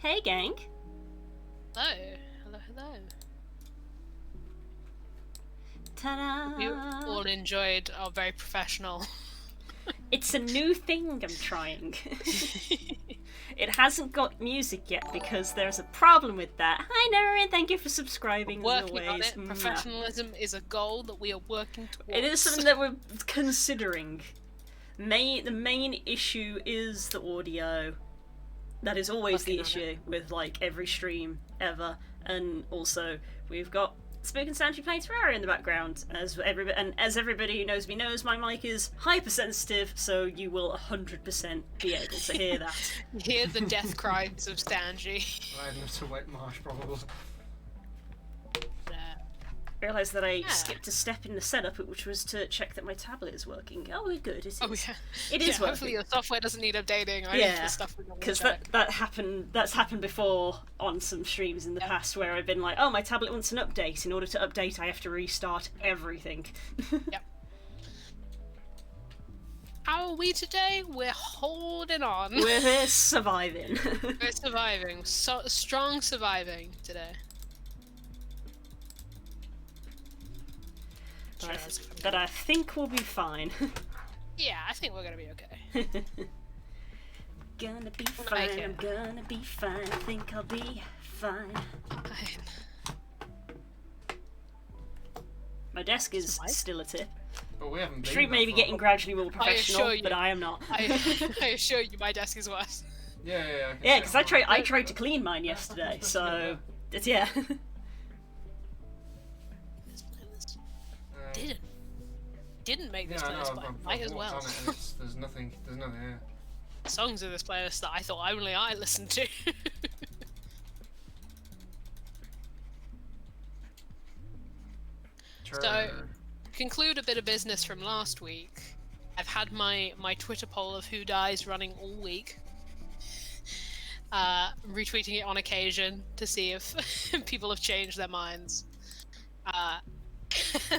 Hey, gang. Hello. Hello, hello. Ta-da! You all enjoyed our very professional... It's a new thing I'm trying. It hasn't got music yet because there's a problem with that. Hi, Naren. Thank you for subscribing as working on always. it. Professionalism is a goal that we are working towards. It is something that we're considering. The main issue is the audio. That is always the issue with like every stream ever, and also we've got Spook and Stanchi playing Terraria in the background. As everybody who knows me knows, my mic is hypersensitive, so you will 100% be able to hear that. Hear the death cries of Stanji. I need to wet marsh probably. I realised that I skipped a step in the setup, which was to check that my tablet is working. Oh, we're good. It is. Oh, yeah. It is working. Hopefully your software doesn't need updating. Yeah, because that's happened before on some streams in the past where I've been like, oh, my tablet wants an update. In order to update, I have to restart everything. Yep. How are we today? We're holding on. We're surviving. We're surviving. Strong surviving today. But I think we'll be fine. Yeah, I think we're gonna be okay. Gonna be fine, I'm gonna be fine, I think I'll be fine. My desk is still a tip. But we haven't been Street may be getting gradually more professional, but I am not. I assure you, my desk is worse. Yeah, because I tried to clean mine yesterday, so it's Didn't make this playlist, but might as well. There's nothing here. Songs in this playlist that I thought only I listened to. So, conclude a bit of business from last week. I've had my Twitter poll of who dies running all week. Retweeting it on occasion to see if people have changed their minds.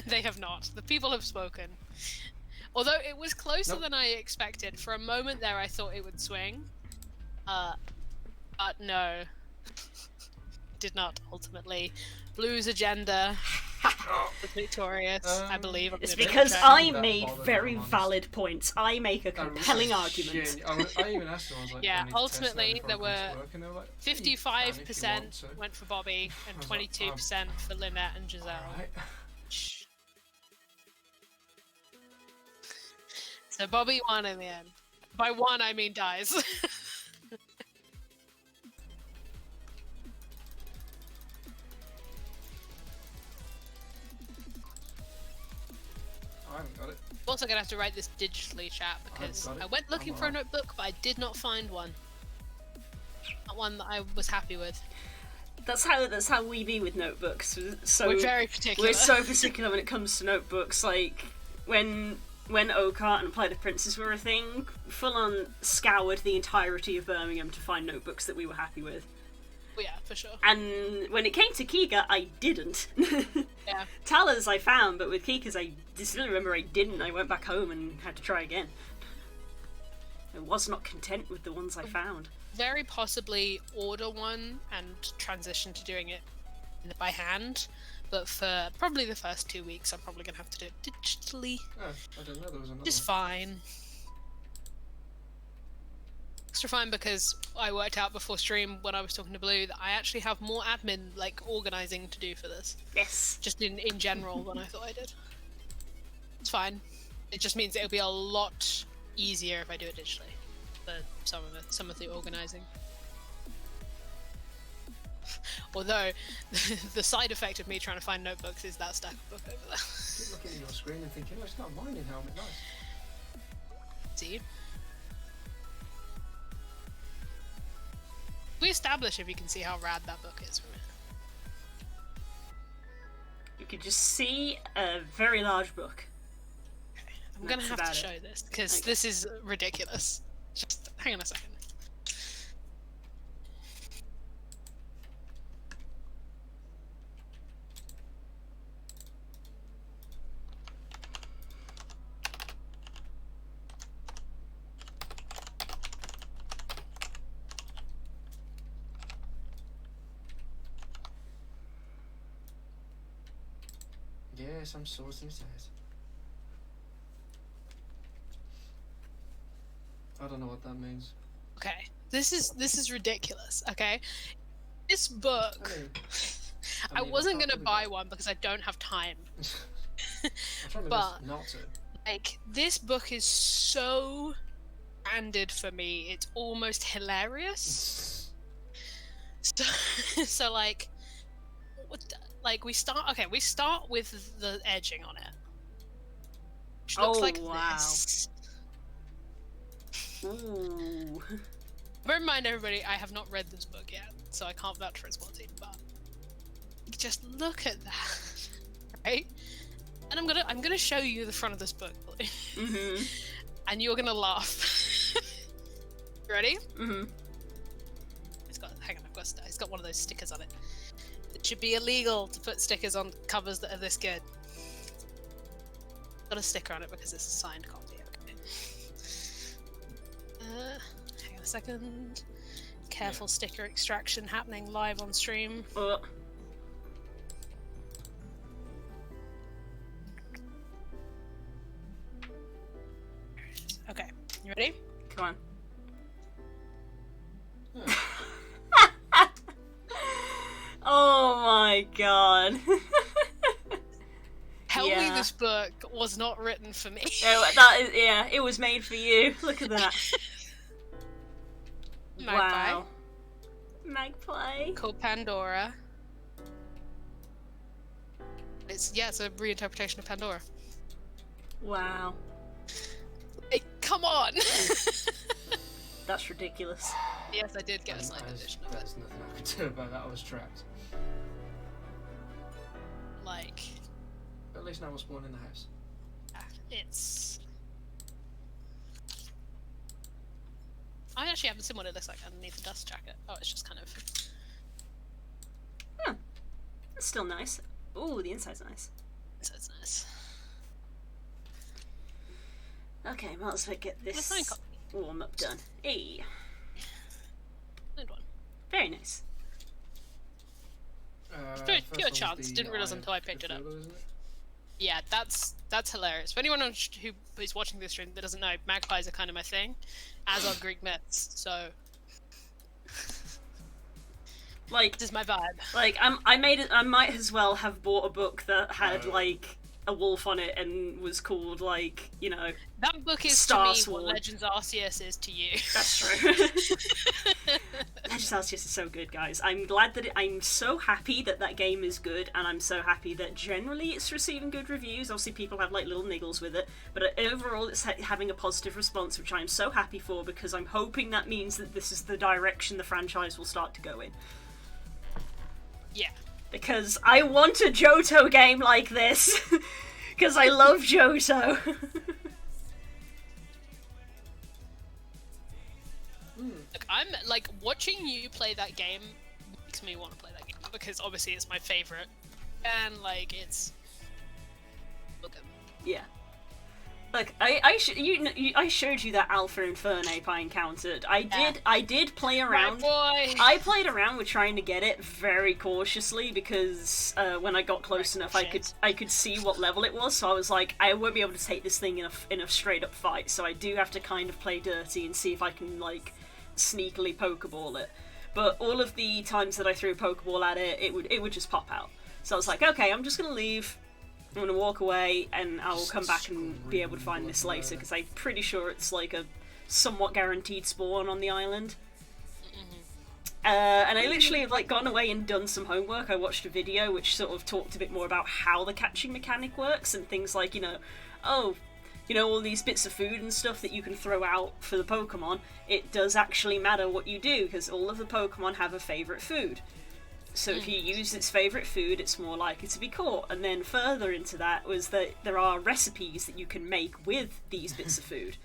They have not. The people have spoken. Although it was closer than I expected. For a moment there I thought it would swing. But no. Did not, ultimately. Blue's agenda was victorious, I believe. It's because I made very valid points. I make a compelling argument. I even asked them, I was like, yeah, ultimately there were 55% went for Bobby and 22% for Lynette and Giselle. Right. So Bobby won in the end. By won, I mean dies. I haven't got it. I'm also gonna have to write this digitally, chat, because I went looking for a notebook, but I did not find one. Not one that I was happy with. That's how we be with notebooks. So we're very particular. We're so particular when it comes to notebooks. Like when Oakart and Apply the Princess were a thing, full on scoured the entirety of Birmingham to find notebooks that we were happy with. Well, yeah, for sure. And when it came to Kika, I didn't. Yeah. Talas I found, but with Kika's I distinctly remember I didn't. I went back home and had to try again. I was not content with the ones I found. Very possibly order one and transition to doing it by hand, but for probably the first 2 weeks I'm probably going to have to do it digitally. Oh, I didn't know there was another Just fine. Extra fine because I worked out before stream when I was talking to Blue that I actually have more admin, like, organising to do for this. Yes. Just in general than I thought I did. It's fine. It just means it'll be a lot easier if I do it digitally. For some of the organising. Although, the side effect of me trying to find notebooks is that stack of book over there. Keep looking at your screen and thinking, oh, it's not mine in helmet, nice. See? We establish if you can see how rad that book is from it. You could just see a very large book. Okay. I'm gonna have to show this because this is ridiculous. Just hang on a second. some sorting it out. I don't know what that means. Okay, this is ridiculous. Okay, this book. I wasn't gonna buy one because I don't have time. I'm trying my But best not to. like, this book is so branded for me. It's almost hilarious. So like, we start with the edging on it, which looks like this. Ooh. Bear in mind, everybody, I have not read this book yet, so I can't vouch for its quality. But just look at that, right? And I'm gonna show you the front of this book, Mm-hmm. and you're gonna laugh. Ready? Mm-hmm. It's got one of those stickers on it. It should be illegal to put stickers on covers that are this good. Got a sticker on it because it's a signed copy. Okay. Hang on a second. Careful sticker extraction happening live on stream. Okay, you ready? Come on. Oh my god. Tell me this book was not written for me. Yeah, it was made for you. Look at that. Magpie. Wow. Magpie. Called Pandora. It's a reinterpretation of Pandora. Wow. Hey, come on! That's ridiculous. Yes, I did get a signed edition of it. There's nothing I could do about that. I was trapped. Like, But at least now we're spawned in the house. it's... I actually haven't seen what it looks like underneath the dust jacket. Oh, it's just kind of... Huh. It's still nice. Ooh, the inside's nice. So it's nice. Okay, well, let's get this warm up done. Hey. Good one. Very nice. Pure First one's chance. the Didn't realise Eye until I of picked it up. Cthulhu, isn't it? Yeah, that's hilarious. For anyone who is watching this stream that doesn't know, magpies are kind of my thing, as are Greek myths. So, Like, this is my vibe. like I might as well have bought a book that had like a wolf on it and was called like, you know, That book is Star to me Sword. what Legends Arceus is to you. That's true. Legends Arceus is so good, guys. I'm glad that I'm so happy that that game is good, and I'm so happy that generally it's receiving good reviews. Obviously, people have like little niggles with it, but overall, it's having a positive response, which I'm so happy for because I'm hoping that means that this is the direction the franchise will start to go in. Yeah. Because I want a Johto game like this. Because I love Johto. Look, I'm like watching you play that game makes me want to play that game because obviously it's my favorite, and like it's. Yeah. Like I showed you that Alpha Infernape I encountered. I did play around. Right, boy. I played around with trying to get it very cautiously because when I got close enough, I could see what level it was. So I was like, I won't be able to take this thing in a straight up fight. So I do have to kind of play dirty and see if I can like sneakily Pokeball it. But all of the times that I threw a Pokeball at it, it would just pop out. So I was like, okay, I'm just gonna leave. I'm gonna walk away and I'll come back and be able to find this later because I'm pretty sure it's like a somewhat guaranteed spawn on the island. And I literally have like gone away and done some homework. I watched a video which sort of talked a bit more about how the catching mechanic works and things like, all these bits of food and stuff that you can throw out for the Pokemon. It does actually matter what you do because all of the Pokemon have a favourite food. So if you use its favourite food, it's more likely to be caught. And then further into that was that there are recipes that you can make with these bits of food,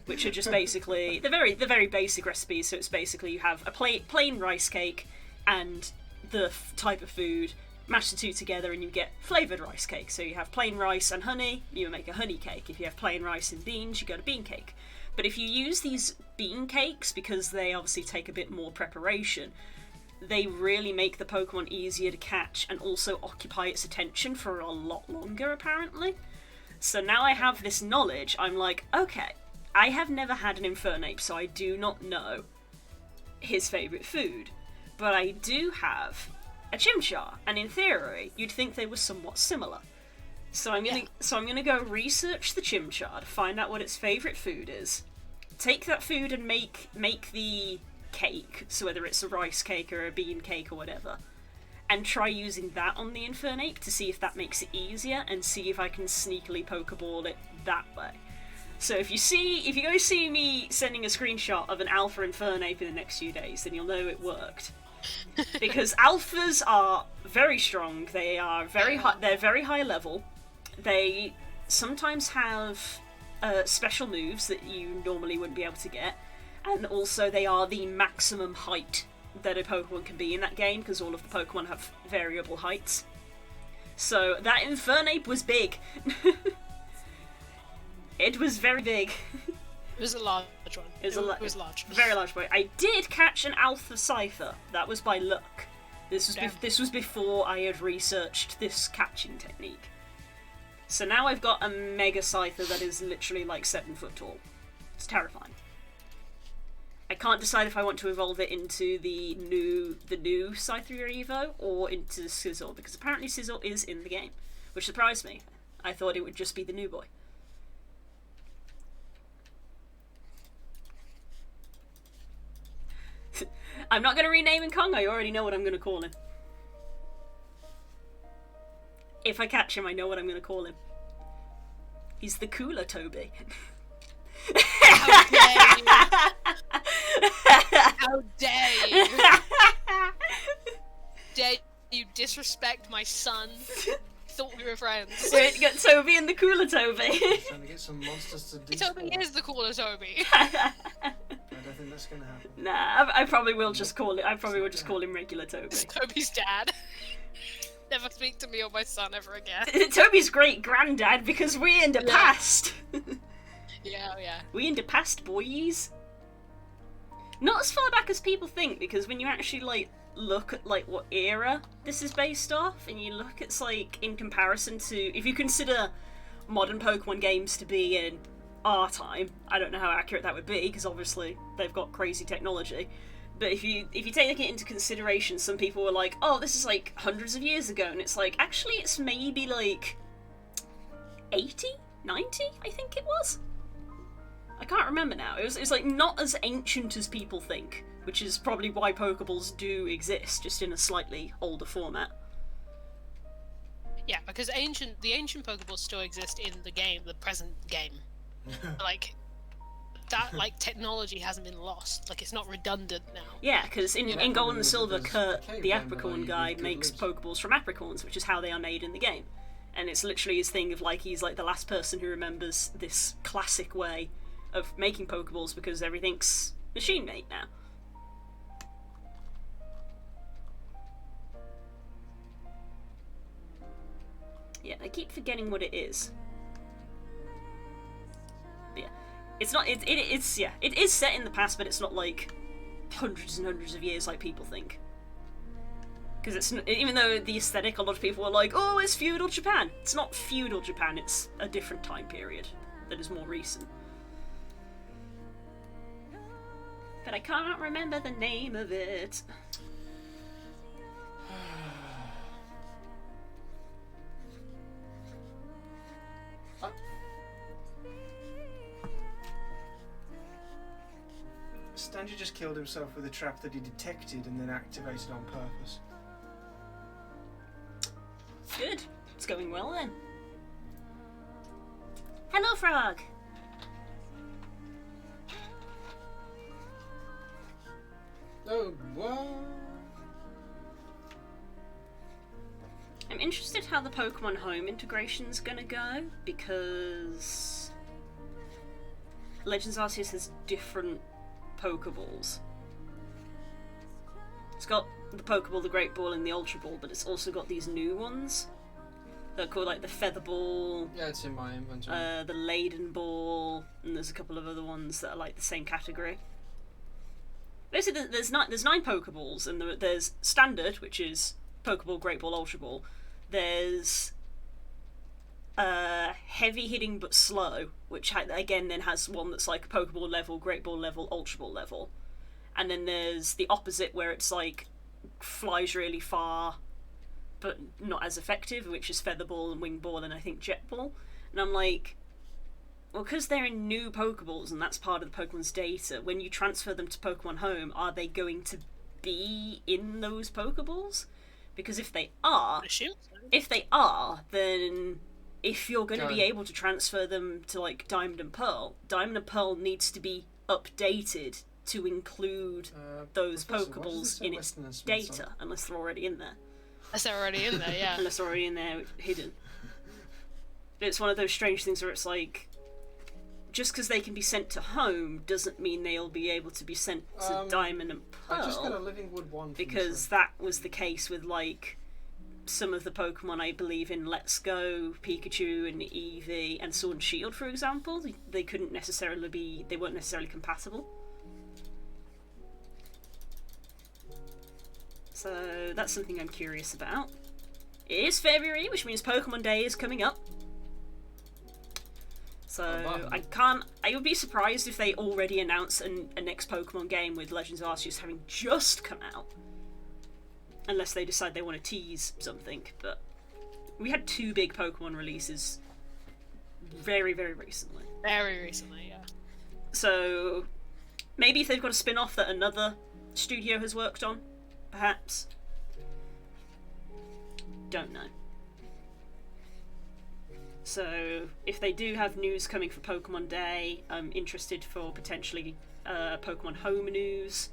which are just basically the very basic recipes. So it's basically you have a plain rice cake and the type of food, mash the two together, and you get flavoured rice cake. So you have plain rice and honey, you make a honey cake. If you have plain rice and beans, you get a bean cake. But if you use these bean cakes, because they obviously take a bit more preparation, they really make the Pokemon easier to catch and also occupy its attention for a lot longer, apparently. So now I have this knowledge, I'm like, okay, I have never had an Infernape, so I do not know his favourite food. But I do have a Chimchar, and in theory, you'd think they were somewhat similar. So I'm gonna go research the Chimchar to find out what its favourite food is. Take that food and make the cake, so whether it's a rice cake or a bean cake or whatever, and try using that on the Infernape to see if that makes it easier, and see if I can sneakily Pokeball it that way. So if you go see me sending a screenshot of an Alpha Infernape in the next few days, then you'll know it worked. Because Alphas are very strong, they are very high, they're very high level, they sometimes have special moves that you normally wouldn't be able to get, and also they are the maximum height that a Pokemon can be in that game, because all of the Pokemon have variable heights. So that Infernape was big. It was very big. It was a large one. It was large. Very large boy. I did catch an Alpha Scyther. That was by luck. This was before I had researched this catching technique. So now I've got a Mega Scyther that is literally like 7 foot tall. It's terrifying. I can't decide if I want to evolve it into the new Scyther Evo or into Sizzle, because apparently Sizzle is in the game, which surprised me. I thought it would just be the new boy. I'm not going to rename him Kong, I already know what I'm going to call him. If I catch him, I know what I'm going to call him. He's the cooler Toby. How dare you! How dare you! Dare you disrespect my son? Thought we were friends. Wait, get Toby and the cooler Toby. Trying to get some monsters to Toby despawn. is the cooler Toby. I don't think that's gonna happen. Nah, I probably will just call it. I probably will just call him regular Toby. It's Toby's dad. Never speak to me or my son ever again. Toby's great granddad, because we in the past. Yeah, yeah. We in the past, boys. Not as far back as people think, because when you actually like look at like what era this is based off, and you look, it's like in comparison to, if you consider modern Pokemon games to be in our time, I don't know how accurate that would be, because obviously they've got crazy technology. But if you take it into consideration, some people were like, "Oh, this is like hundreds of years ago," and it's like, actually, it's maybe like 80, 90, I think it was. I can't remember now. It was like not as ancient as people think, which is probably why Pokeballs do exist, just in a slightly older format. Yeah, because the ancient Pokeballs still exist in the game, the present game. Like that, like technology hasn't been lost. Like it's not redundant now. Yeah, because in Gold and Silver, Kurt, Cave the game Apricorn where you guy, could makes lose. Pokeballs from apricorns, which is how they are made in the game. And it's literally his thing of like, he's like the last person who remembers this classic way of making Pokeballs, because everything's machine made now. Yeah, I keep forgetting what it is. Yeah, it's not. It is set in the past, but it's not like hundreds and hundreds of years like people think. Because it's, even though the aesthetic, a lot of people are like, "Oh, it's feudal Japan." It's not feudal Japan. It's a different time period that is more recent. But I cannot remember the name of it. Stanley just killed himself with a trap that he detected and then activated on purpose. Good. It's going well then. Hello, Frog. Oh, what? I'm interested how the Pokemon Home integration's gonna go, because Legends Arceus has different Pokeballs. It's got the Pokeball, the Great Ball, and the Ultra Ball, but it's also got these new ones. They're called like the Feather Ball, Yeah, it's in my inventory. the Laden Ball, and there's a couple of other ones that are like the same category. basically there's nine Pokeballs, and there's Standard, which is Pokeball, Great Ball, Ultra Ball. There's heavy hitting but slow, which again then has one that's like Pokeball level, Great Ball level, Ultra Ball level. And then there's the opposite, where it's like flies really far but not as effective, which is Feather Ball and Wing Ball and I think Jet Ball. And I'm like, well, because they're in new Pokeballs and that's part of the Pokemon's data, when you transfer them to Pokemon Home, are they going to be in those Pokeballs? Because if they are, then if you're going to be able to transfer them to like Diamond and Pearl needs to be updated to include those Pokeballs in its data, unless they're already in there. Unless they're already in there, yeah. Unless they're already in there, hidden. It's one of those strange things where it's like, just because they can be sent to home doesn't mean they'll be able to be sent to Diamond and Pearl. I just got a Living Wood 1 because that was the case with like some of the Pokemon, I believe, in Let's Go, Pikachu and Eevee and Sword and Shield, for example. They weren't necessarily compatible. So that's something I'm curious about. It is February, which means Pokemon Day is coming up. So I would be surprised if they already announce a next Pokemon game with Legends Arceus having just come out. Unless they decide they want to tease something, but we had 2 big Pokemon releases very, very recently. Very recently, yeah. So maybe if they've got a spin-off that another studio has worked on, perhaps. Don't know. So if they do have news coming for Pokemon Day, I'm interested for potentially Pokemon Home news.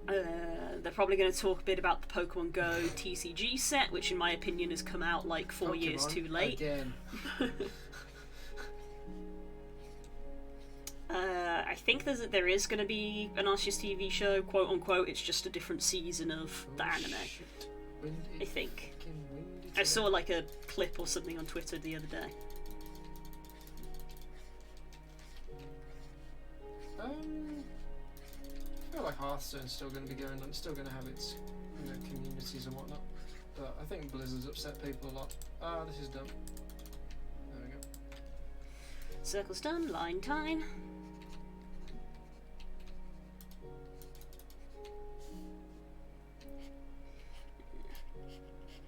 They're probably going to talk a bit about the Pokemon Go TCG set, which in my opinion has come out like 4 years too late. Again. I think there is going to be an Arceus TV show, quote unquote. It's just a different season of the anime. I think. I saw like a clip or something on Twitter the other day. I feel like Hearthstone's still going to be going on. It's still going to have its communities and whatnot. But I think Blizzard's upset people a lot. Ah, this is done. There we go. Circle's done. Line time.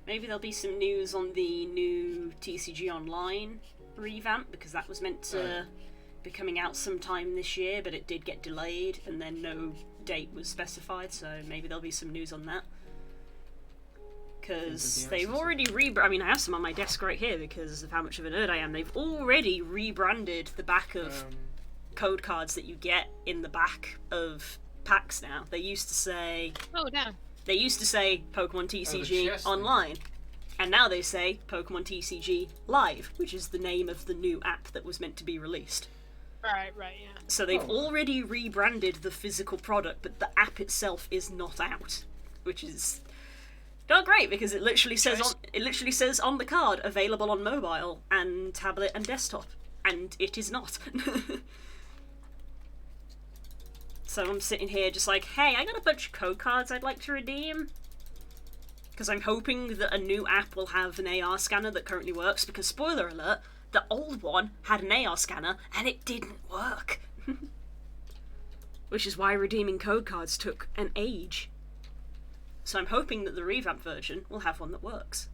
Maybe there'll be some news on the new TCG Online revamp, because that was meant to be coming out sometime this year, but it did get delayed and then no date was specified, so maybe there'll be some news on that. Because they've already I mean, I have some on my desk right here because of how much of a nerd I am. They've already rebranded the back of code cards that you get in the back of packs now. They used to say... Oh, damn. They used to say Pokemon TCG Online, and now they say Pokemon TCG Live, which is the name of the new app that was meant to be released. Right, yeah. So they've already rebranded the physical product, but the app itself is not out, which is not great because it literally says on the card available on mobile and tablet and desktop, and it is not. So I'm sitting here just like, hey, I got a bunch of code cards I'd like to redeem. Because I'm hoping that a new app will have an AR scanner that currently works, because spoiler alert, the old one had an AR scanner and it didn't work. Which is why redeeming code cards took an age. So I'm hoping that the revamp version will have one that works.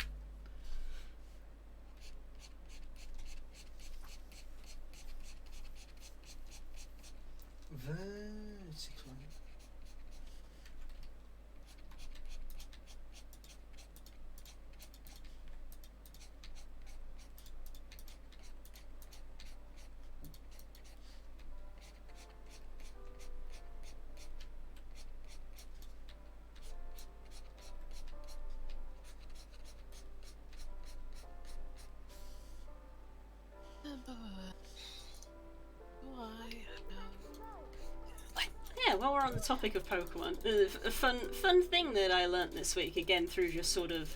Yeah, while we're on the topic of Pokemon, a fun thing that I learnt this week, again through just sort of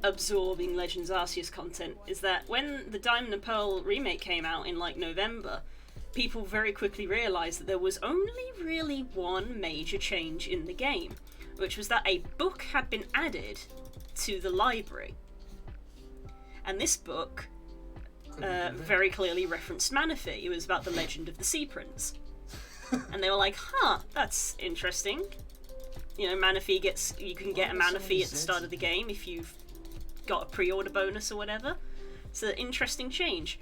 absorbing Legends Arceus content, is that when the Diamond and Pearl remake came out in like November, people very quickly realised that there was only really one major change in the game, which was that a book had been added to the library. And this book very clearly referenced Manaphy. It was about the legend of the Sea Prince. And they were like, huh, that's interesting. You know, you can get a Manaphy at the start of the game if you've got a pre-order bonus or whatever. It's an interesting change.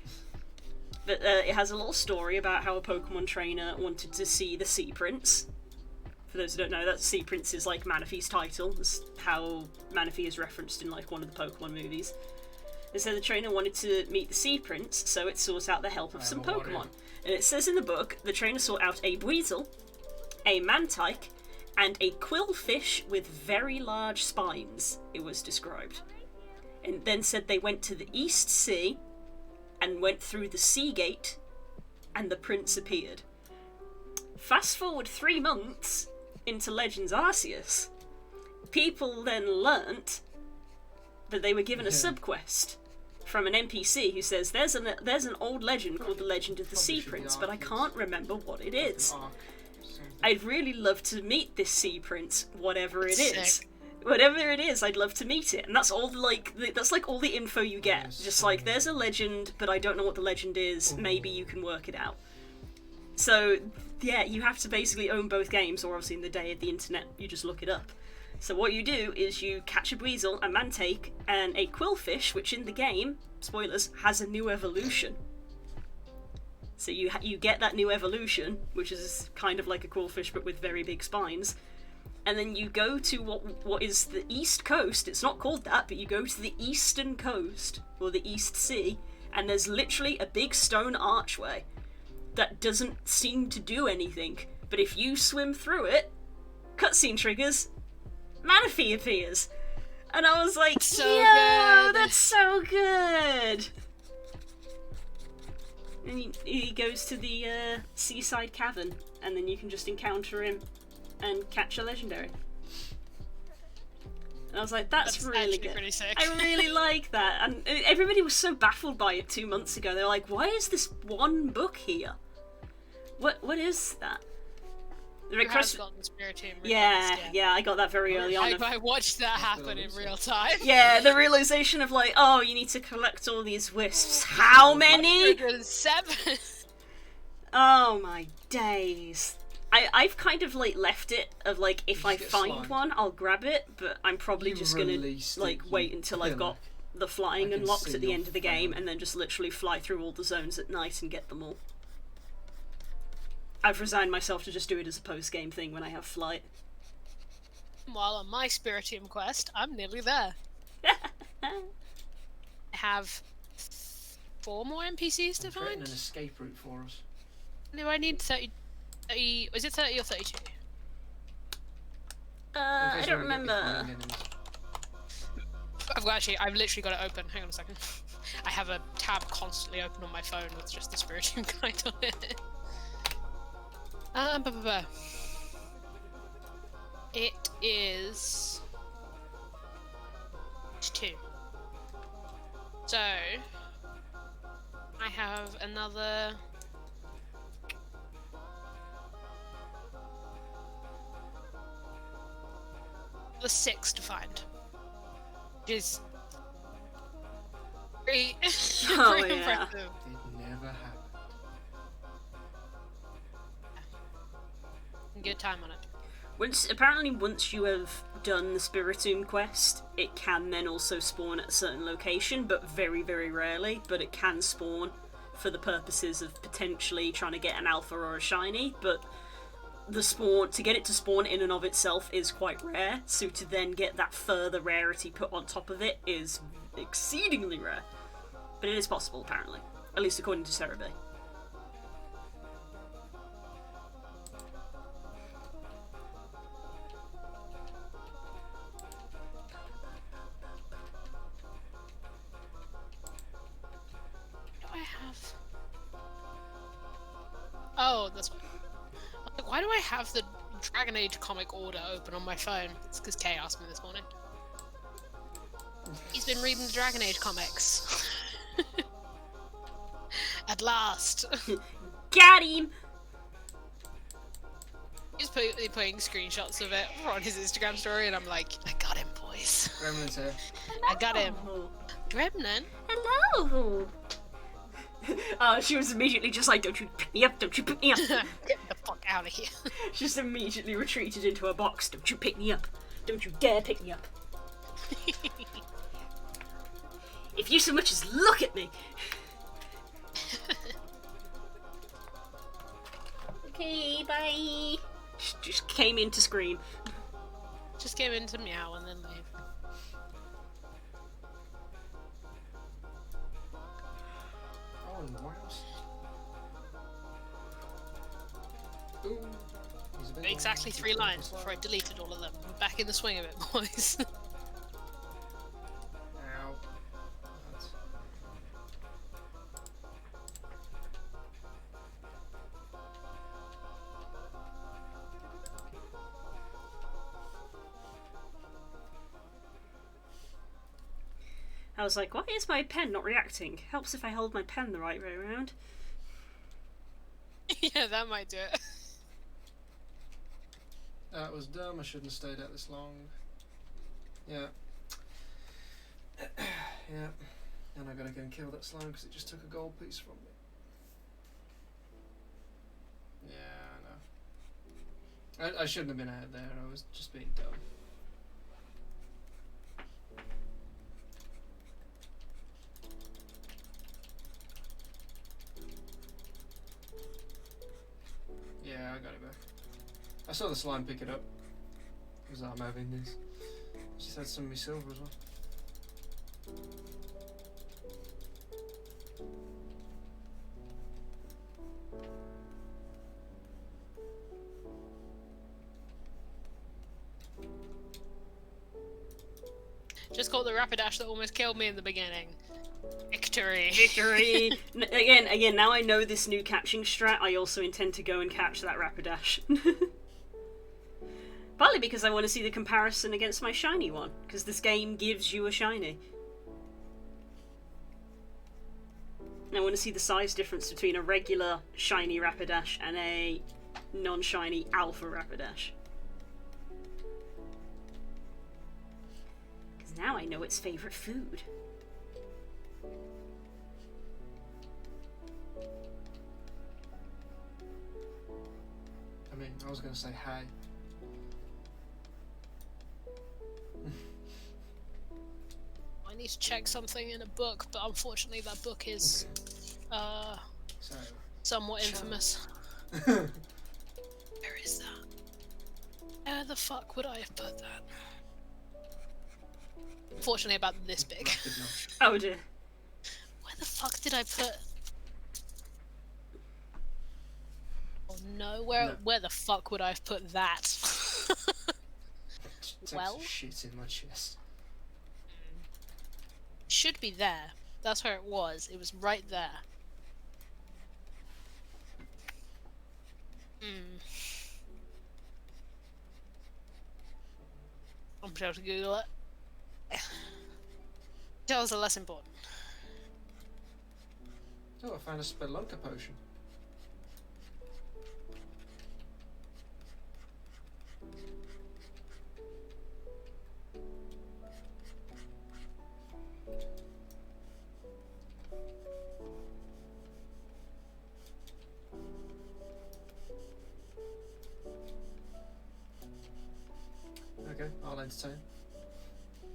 But it has a little story about how a Pokemon trainer wanted to see the Sea Prince. For those who don't know, that Sea Prince is like Manaphy's title. That's how Manaphy is referenced in like one of the Pokemon movies. And so the trainer wanted to meet the Sea Prince, so it sought out the help of some Pokemon. And it says in the book, the trainer sought out a Buizel, a Mantike, and a Quillfish with very large spines, it was described. And then said they went to the East Sea, and went through the Sea Gate, and the prince appeared. Fast forward 3 months into Legends Arceus, people then learnt that they were given a subquest from an NPC who says, there's an old legend called the Legend of the Sea Prince, but I can't remember what it is. I'd really love to meet this Sea Prince, whatever it is. Whatever it is, I'd love to meet it. And that's all that's like all the info you get. Just like, there's a legend, but I don't know what the legend is. Maybe you can work it out. So, yeah, you have to basically own both games, or obviously in the day of the internet, you just look it up. So what you do is you catch a Buizel, a Mantake, and a Quillfish, which in the game, spoilers, has a new evolution. So you get that new evolution, which is kind of like a Quillfish but with very big spines. And then you go to what is the East Coast. It's not called that, but you go to the Eastern Coast, or the East Sea, and there's literally a big stone archway that doesn't seem to do anything. But if you swim through it, cutscene triggers, Manaphy appears. And I was like, that's so good! And he goes to the seaside cavern, and then you can just encounter him and catch a legendary. And I was like, that's really good. Pretty sick. I really like that. And everybody was so baffled by it 2 months ago. They were like, why is this one book here? What is that? Who has gotten Spiritomb released, yeah, I got that very early on. I watched that happen in real time. Yeah, the realization of like, oh, you need to collect all these wisps. How many? 107. Oh my days. I've kind of like left it of like, if I find one, I'll grab it, but I'm probably just gonna like wait until I've got the flying unlocked at the end of the game, and then just literally fly through all the zones at night and get them all. I've resigned myself to just do it as a post-game thing when I have flight. While on my Spiritomb quest, I'm nearly there. I have 4 more NPCs to find. An escape route for us. Do I need 30? Is it 30 or 32? I don't remember. I've literally got it open. Hang on a second. I have a tab constantly open on my phone with just the Spiritomb guide on it. It is 2. So I have another the 6 to find, which is pretty, pretty impressive. It never happened. Good time on it. Once you have done the Spiritomb quest, it can then also spawn at a certain location, but very, very rarely. But it can spawn for the purposes of potentially trying to get an alpha or a shiny, but to get it to spawn in and of itself is quite rare, so to then get that further rarity put on top of it is exceedingly rare. But it is possible, apparently. At least according to Cerebi. Oh, that's why. Like, why do I have the Dragon Age comic order open on my phone? It's because Kay asked me this morning. He's been reading the Dragon Age comics. At last. Got him! He's putting screenshots of it on his Instagram story, and I'm like, I got him, boys. Gremlin's here. I got him. Oh. Gremlin? Hello! She was immediately just like, don't you pick me up, don't you pick me up. Get the fuck out of here. She just immediately retreated into a box, don't you pick me up. Don't you dare pick me up. If you so much as look at me. Okay, bye. Just came in to scream. Just came in to meow and then leave. Oh, and the mouse. Ooh. He's a bit Exactly long. 3 lines before I deleted all of them. I'm back in the swing of it, boys. Ow. That's... I was like, why is my pen not reacting? Helps if I hold my pen the right way around. Yeah, that might do it. That was dumb. I shouldn't have stayed out this long. Yeah. Yeah. And I gotta go and kill that slime because it just took a gold piece from me. Yeah, I know. I shouldn't have been out there. I was just being dumb. Yeah, I got it back. I saw the slime pick it up. Because I'm having this. Just had some of my silver as well. Just caught the Rapidash that almost killed me in the beginning. Victory. Victory! Again, now I know this new catching strat, I also intend to go and catch that Rapidash. Partly because I want to see the comparison against my shiny one, because this game gives you a shiny. And I want to see the size difference between a regular shiny Rapidash and a non-shiny alpha Rapidash. Because now I know its favourite food. I mean, I was going to say hi. I need to check something in a book, but unfortunately that book is So, somewhat infamous. Where is that? Where the fuck would I have put that? Unfortunately about this big. Oh dear. Where the fuck did I put... Oh no, where the fuck would I have put that? Well? Shit in my chest. Should be there. That's where it was. It was right there. I'm sure to Google it. Details are less important. Oh, I found a Spelunker potion. Okay, I'll entertain.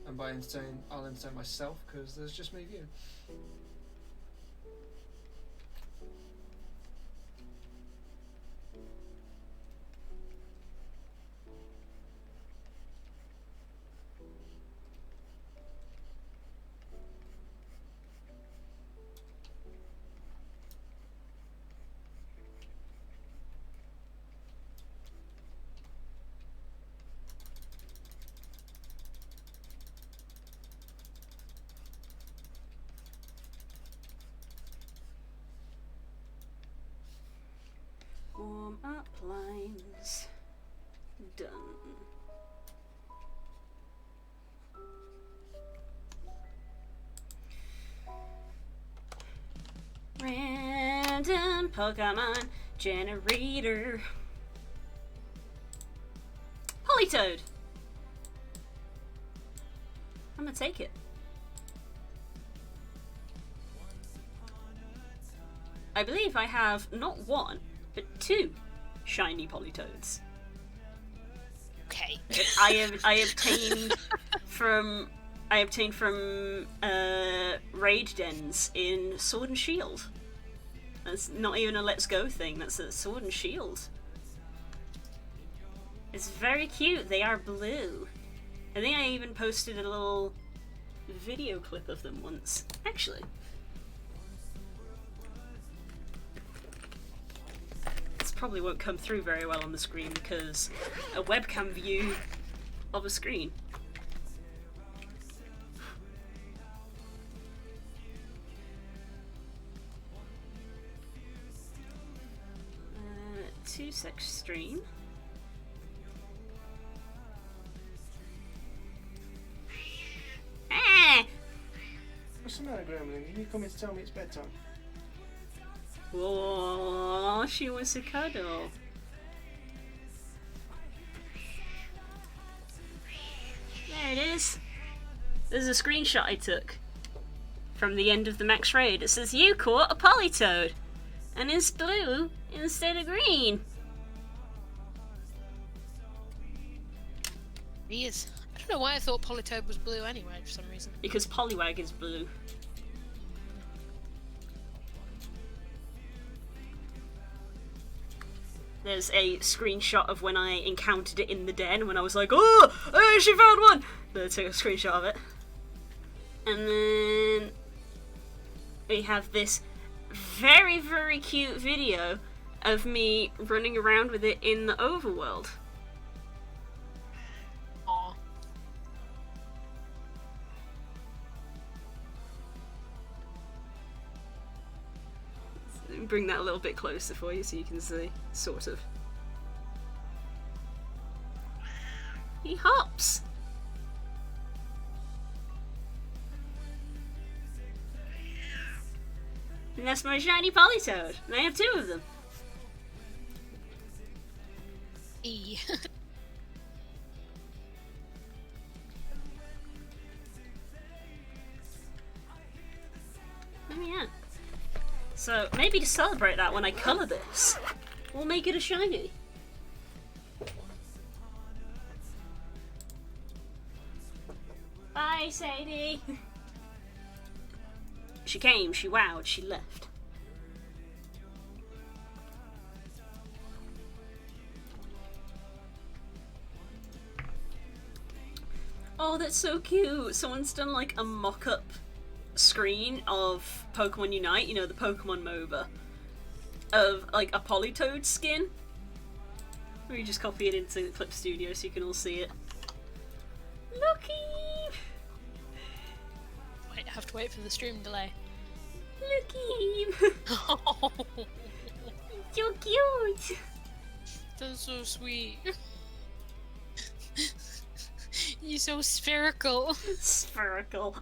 And by entertain, I'll entertain myself because there's just me viewing. Pokemon generator. Politoed. I'm gonna take it. I believe I have not one, but 2 shiny Politoads. Okay. I obtained from raid dens in Sword and Shield. That's not even a Let's Go thing. That's a Sword and Shield. It's very cute. They are blue. I think I even posted a little video clip of them once. Actually. This probably won't come through very well on the screen because a webcam view of a screen. 2 sec stream. Ah! What's the matter, Gremlin? You come here to tell me it's bedtime. Oh, she wants a cuddle. There it is. There's a screenshot I took from the end of the max raid. It says you caught a Politoed, and it's blue instead of green. He is. I don't know why I thought Politoed was blue anyway for some reason. Because Poliwag is blue. There's a screenshot of when I encountered it in the den when I was like, oh, she found one! Then I took a screenshot of it. And then we have this very, very cute video of me running around with it in the overworld. Aww. Bring that a little bit closer for you so you can see, sort of. He hops! And that's my shiny Politoed, and I have 2 of them. E. Oh yeah. So maybe to celebrate that, when I colour this, we'll make it a shiny. Bye, Sadie. She came, she wowed, she left. Oh, that's so cute. Someone's done like a mock-up screen of Pokemon Unite, you know, the Pokemon MOBA, of like a Politoed skin. Let me just copy it into the Clip Studio so you can all see it. Looky! Wait, I have to wait for the stream delay. Looky! Oh, So cute! that's so sweet. You're so spherical. Spherical.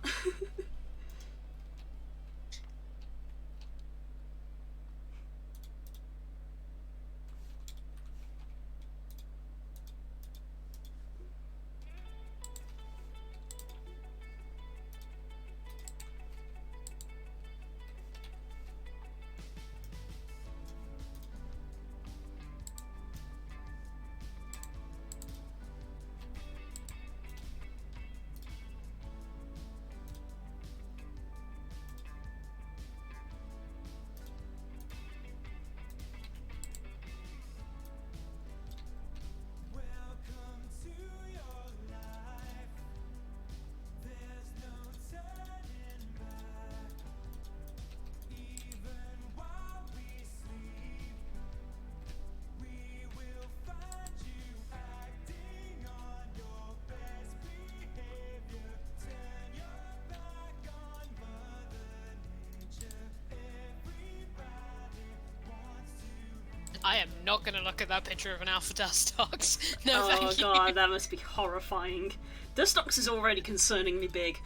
I am not gonna look at that picture of an Alpha Dustox. No, Oh thank you. god, that must be horrifying. Dustox is already concerningly big.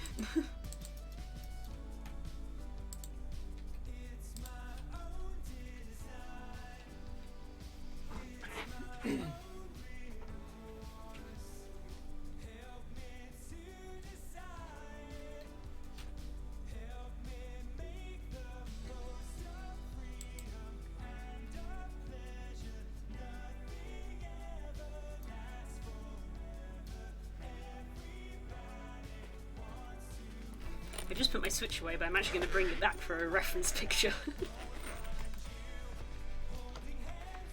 just put my Switch away, but I'm actually going to bring it back for a reference picture.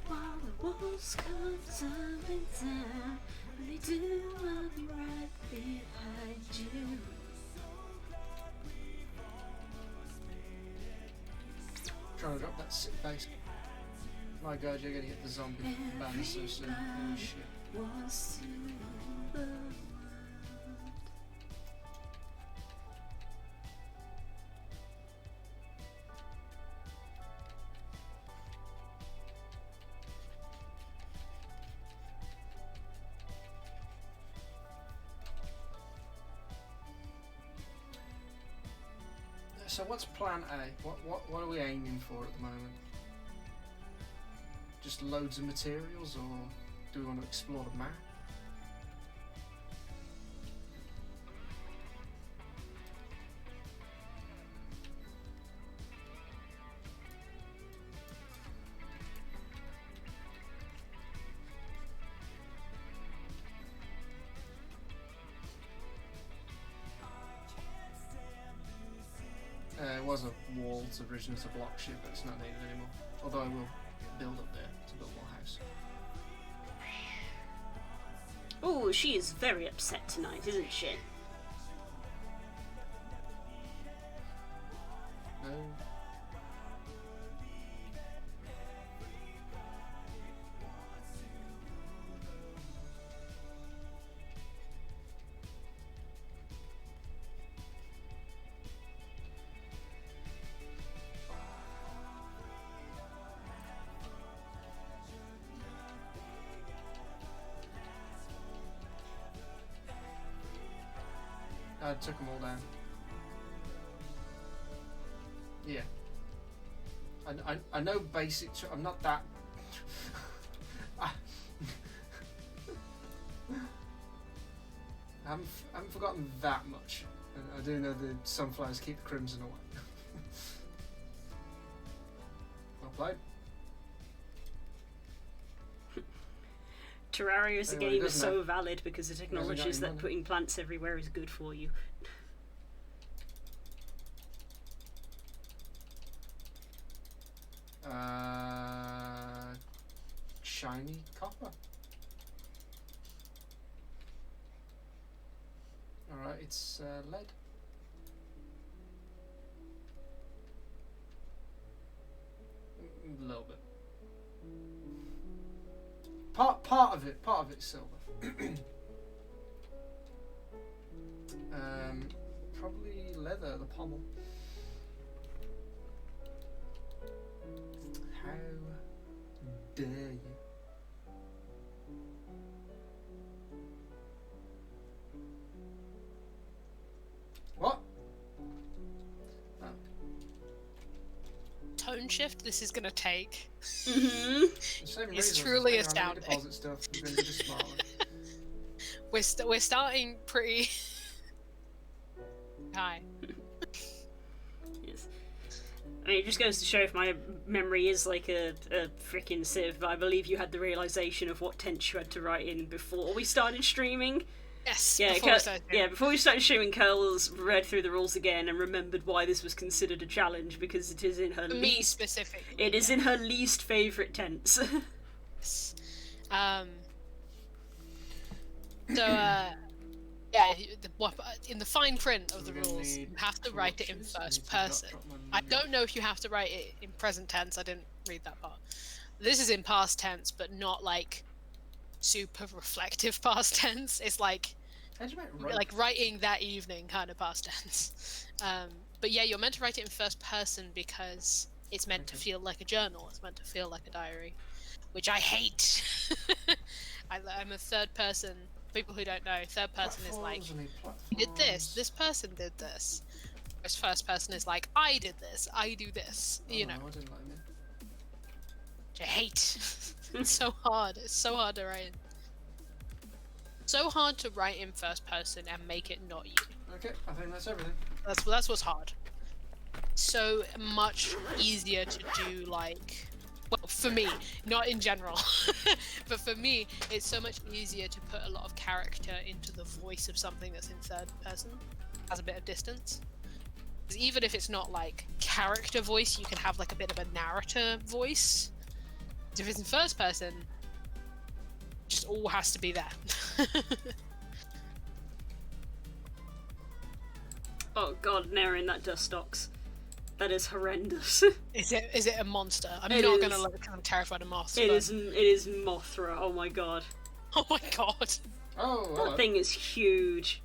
While the walls come tumbling down, when they do, I'll be right behind you. Trying to drop that sick bass. My god, you're gonna get the zombie band so soon. Holy shit. Wants to know the world. So what's plan A? What are we aiming for at the moment? Just loads of materials, or do we want to explore the map? It was a wall to originally to block shit, but it's not needed anymore. Although I will build up there to build more house. Oh, she is very upset tonight, isn't she? No. I took them all down. Yeah. I know basic. I'm not that. I haven't forgotten that much. And I do know the sunflowers keep the crimson away. Well played. Terraria as a Anyway, game is doesn't so it? valid because it acknowledges that money. putting plants everywhere is good for you. Shiny copper. Alright, it's lead. A little bit. Part of it's silver. Probably leather, the pommel. How dare you? What? Oh. Tone shift this is gonna take. Mm-hmm. The same It's reason. truly Hang on, let me astounding. deposit stuff. You've been just smarter. We're starting pretty high. Yes. I mean, it just goes to show if my memory is like a freaking sieve, but I believe you had the realization of what tense you had to write in before we started streaming. Yes. Yeah, before we started. before we started streaming, Curls read through the rules again and remembered why this was considered a challenge because it is in her Me least. specifically. It is in her least favorite tense. Yes. In the fine print of the We're gonna rules, you need have to write it in torches. I need first to drop person. my I don't know if you have to write it in present tense. I didn't read that part. This is in past tense, but not like super reflective past tense. It's like How'd you make rope? like writing that evening kind of past tense. But yeah, you're meant to write it in first person because it's meant to Okay. feel like a journal. It's meant to feel like a diary, which I hate. I'm a third person. People who don't know, third person is like, Platforms, I need you did this, platforms. this person did this. Whereas first person is like, I did this, I do this, Oh, you know, no, I didn't like me. which I hate. It's so hard. It's so hard to write in. So hard to write in first person and make it not you. Okay, I think that's everything. That's what's hard. So much easier to do, like, well, for me, not in general, but for me, it's so much easier to put a lot of character into the voice of something that's in third person, has a bit of distance. 'Cause even if it's not like character voice, you can have like a bit of a narrator voice. If it's in first person, it just all has to be there. Oh god, narrowing that dust ox. That is horrendous. Is it a monster? I'm It not is. gonna look kind of terrified of Mothra. It is Mothra, oh my god. Oh my god. Oh, hello. That thing is huge.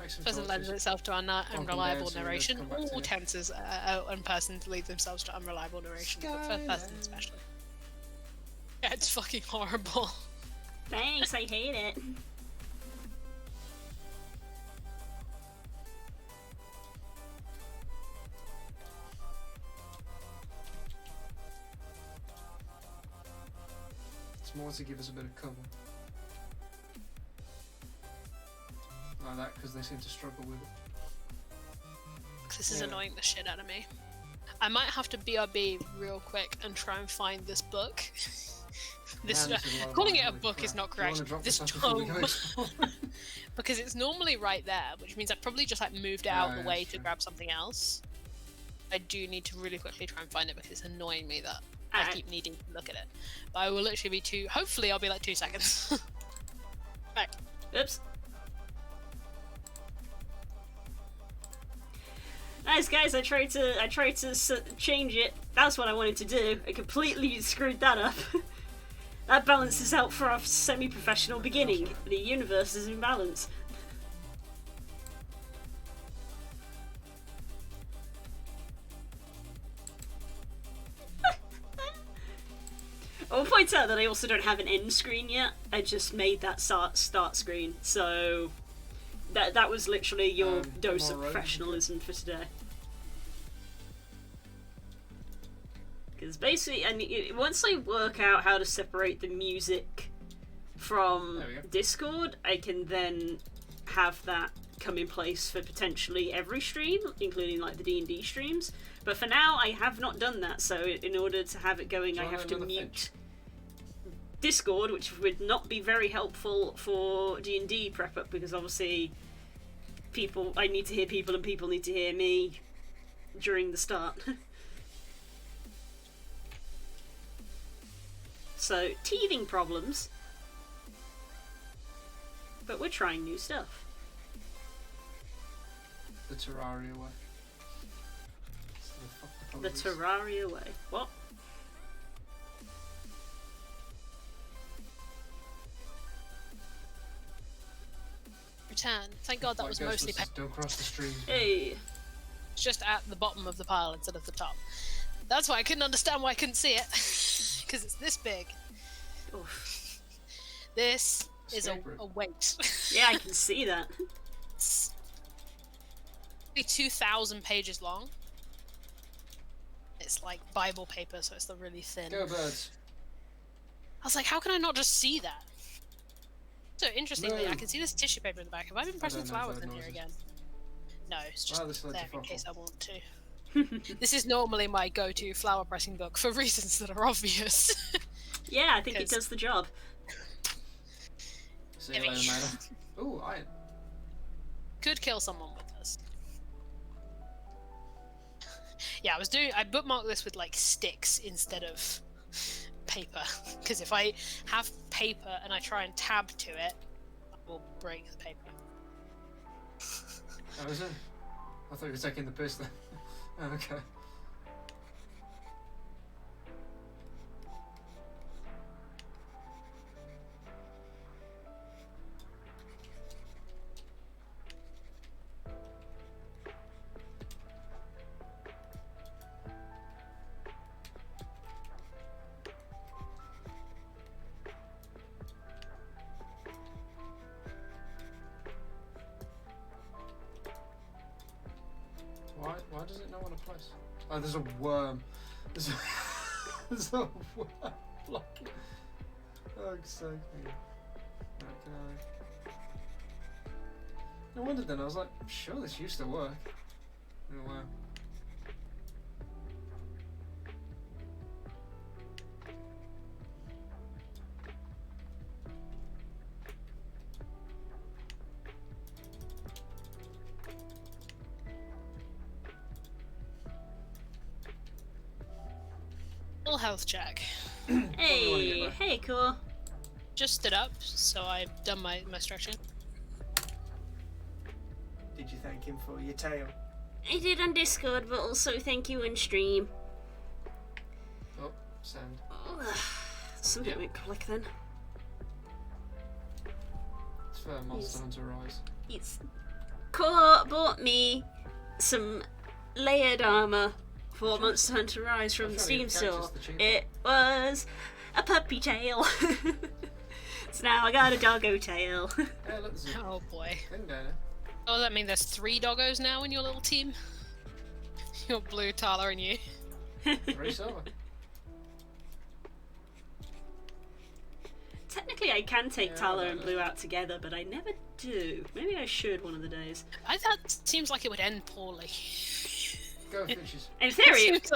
Make some Doesn't lend choices. itself to unreliable down, so we narration. just come back to All you. tenses and persons lead themselves to unreliable narration, but first person especially. Yeah, it's fucking horrible. Thanks, I hate it. It's more to give us a bit of cover. Like that, because they seem to struggle with it. This is Yeah. annoying the shit out of me. I might have to BRB real quick and try and find this book. This Man, this is a lot of calling it a holy book crap. is not Do you wanna correct. drop This off before we go tome, explore? because it's normally right there, which means I probably just like moved it out Oh, the yeah, way that's to true. grab something else. I do need to really quickly try and find it because it's annoying me that I Alright. keep needing to look at it. But I will literally be hopefully I'll be like 2 seconds. Right. Oops. Nice guys, I tried to change it. That's what I wanted to do. I completely screwed that up. That balances out for our semi-professional beginning. The universe is in balance. I'll point out that I also don't have an end screen yet. I just made that start screen, so that was literally your dose of more road. professionalism for today. Because basically, once I work out how to separate the music from There we go. Discord, I can then have that come in place for potentially every stream, including like the D&D streams. But for now, I have not done that, so in order to have it going, Do you I want have to another mute finch? Discord, which would not be very helpful for D&D prep up, because obviously I need to hear people and people need to hear me during the start. So, teething problems. But we're trying new stuff. The Terraria way. So fuck The poses. Terraria way. What? Return. Thank God that Like was mostly Ghostbusters, don't cross the stream. Hey! just at the bottom of the pile instead of the top. That's why I couldn't understand why I couldn't see it. Because it's this big. Oof. This is Escape route. a weight. Yeah, I can see that. It's only 2,000 pages long. It's like Bible paper, so it's the really thin. Go birds. I was like, how can I not just see that? So interestingly, I Move. can see this tissue paper in the back. Have I been pressing don't know flowers bird in here noises. again? No, it's just Ah, this led to there in Fluffle. case I want to. This is normally my go-to flower pressing book for reasons that are obvious. Yeah, I think it Because- does the job. See you Maybe. later, Maida. Ooh, iron. Could kill someone with this. Yeah, I bookmarked this with like sticks instead of paper. Because if I have paper and I try and tab to it, I will break the paper. Oh, is it? I thought you were taking the piss then. Oh, okay. Why does it not want to place? Oh, there's a worm. There's a, there's a worm blocking. Oh, so cute. Right, can I? No wonder then. I was like, I'm sure this used to work. Oh wow. little health check. Hey, hey, cool. Just stood up, so I've done my stretching. Did you thank him for your tail? I did on Discord, but also thank you on stream. Oh, sand. Something went click then. It's for Monster Hunter Rise. It's Core bought me some layered armor for Monster Hunter Rise from the Steam store. It was a puppy tail. So now I got a doggo tail. Hey, look, there's a Oh boy. thing down there. Oh, does that mean there's 3 doggos now in your little team? Your Blue, Tala, and you. 3 silver. Technically I can take Tala and Blue out together, but I never do. Maybe I should one of the days. That seems like it would end poorly. Go fishes. In theory, It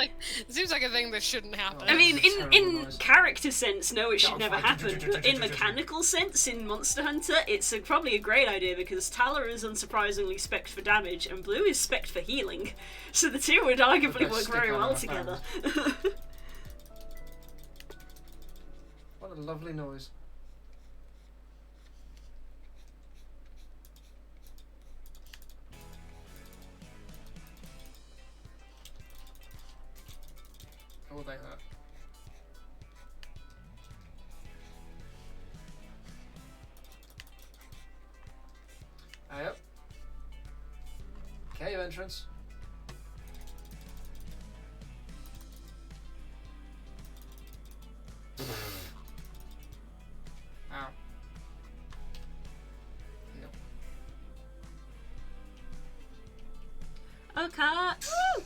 seems like a thing that shouldn't happen. I mean, in Terrible noise. character sense, no, it should Don't never fight. happen. But in mechanical sense, in Monster Hunter, it's probably a great idea because Tala is unsurprisingly spec'd for damage and Blue is spec'd for healing. So the two would arguably best work stick very I've well ever together. What a lovely noise. I will take that. Yep. Cave entrance. Ow. Yep. Oh, cat! Woo!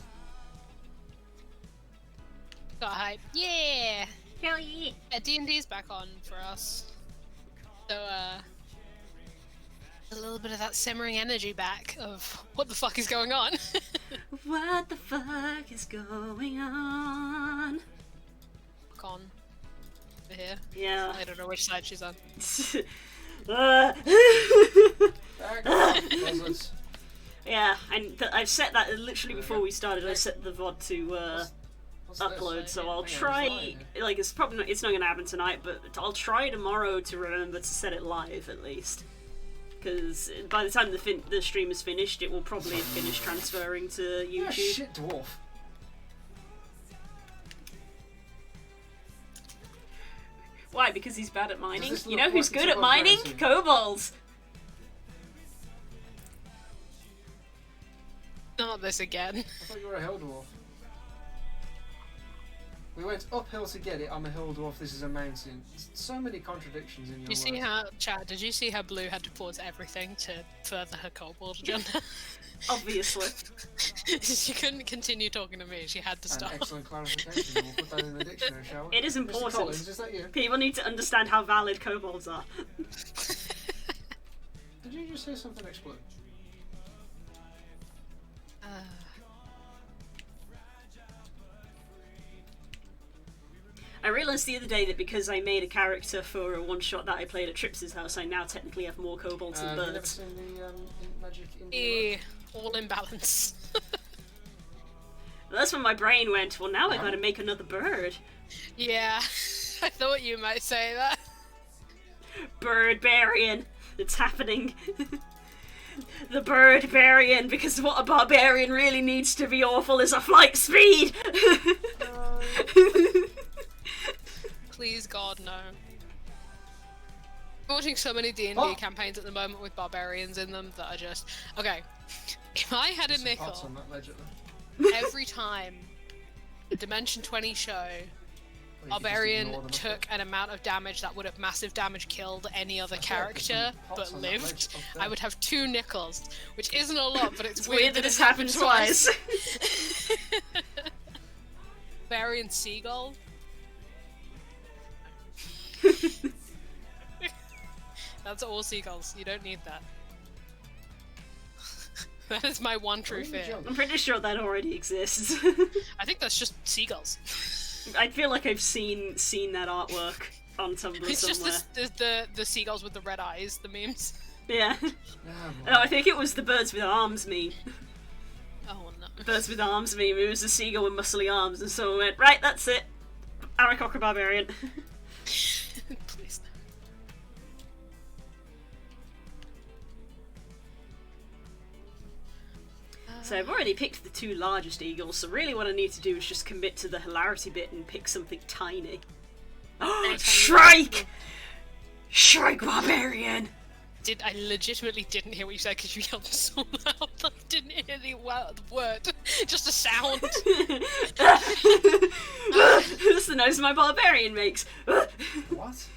Got hype. Yeah! Hell yeah! D&D's back on for us. So, a little bit of that simmering energy back of what the fuck is going on. What the fuck is going on? Con. Over here. Yeah. I don't know which side she's on. Back. Buzzards. Yeah, and I've set that literally before we started. I set the VOD to What's this? upload, so I'll Hang on, try. it's live. Like, it's not going to happen tonight, but I'll try tomorrow to remember to set it live at least. Because by the time the stream is finished, it will probably have finished transferring to You're a YouTube. shit dwarf. Why? Because he's bad at mining. this You look know like who's it's good at above mining? gravity? Kobolds. Not this again. I thought you were a hill dwarf. We went uphill to get it. I'm a hill dwarf. This is a mountain. So many contradictions in your Did you see words. how, Chad, did you see how Blue had to pause everything to further her kobold agenda? Obviously. She couldn't continue talking to me, she had to An stop. excellent clarification. We'll put that in the dictionary, shall we? It is Mr. important. Collins, is that you? People need to understand how valid kobolds are. Did you just hear something explode? I realised the other day that because I made a character for a one-shot that I played at Trips's house, I now technically have more kobolds than Have you never birds. seen the Magic Indian? All in balance. That's when my brain went, well, now I gotta make another bird. Yeah, I thought you might say that. Birdbarian. It's happening. The Birdbarian, because what a barbarian really needs to be awful is a flight speed! Please God, no. I'm watching so many D&D Oh. campaigns at the moment with barbarians in them that are just... Okay, if I had a Some pots nickel on that ledge at them. every time the Dimension 20 show Or you could just Barbarian ignore them, I took an amount of damage that would have massive damage killed any other character but lived, I would have 2 nickels, which isn't a lot, but it's Weird that it's happened twice. Barbarian seagull. That's all seagulls. You don't need that. That is my one true fear. I'm pretty sure that already exists. I think that's just seagulls. I feel like I've seen that artwork on Tumblr It's somewhere. just the seagulls with the red eyes, the memes. Yeah. Oh, No, I think it was the birds with arms meme. Oh no. Birds with arms meme. It was a seagull with muscly arms, and someone went, right, that's it. Aarakocra Barbarian. Please no. So I've already picked the 2 largest eagles, so really what I need to do is just commit to the hilarity bit and pick something tiny. Shrike! Shrike Barbarian! I legitimately didn't hear what you said because you yelled so loud. I didn't hear the word. Just a sound. That's the noise my barbarian makes. What?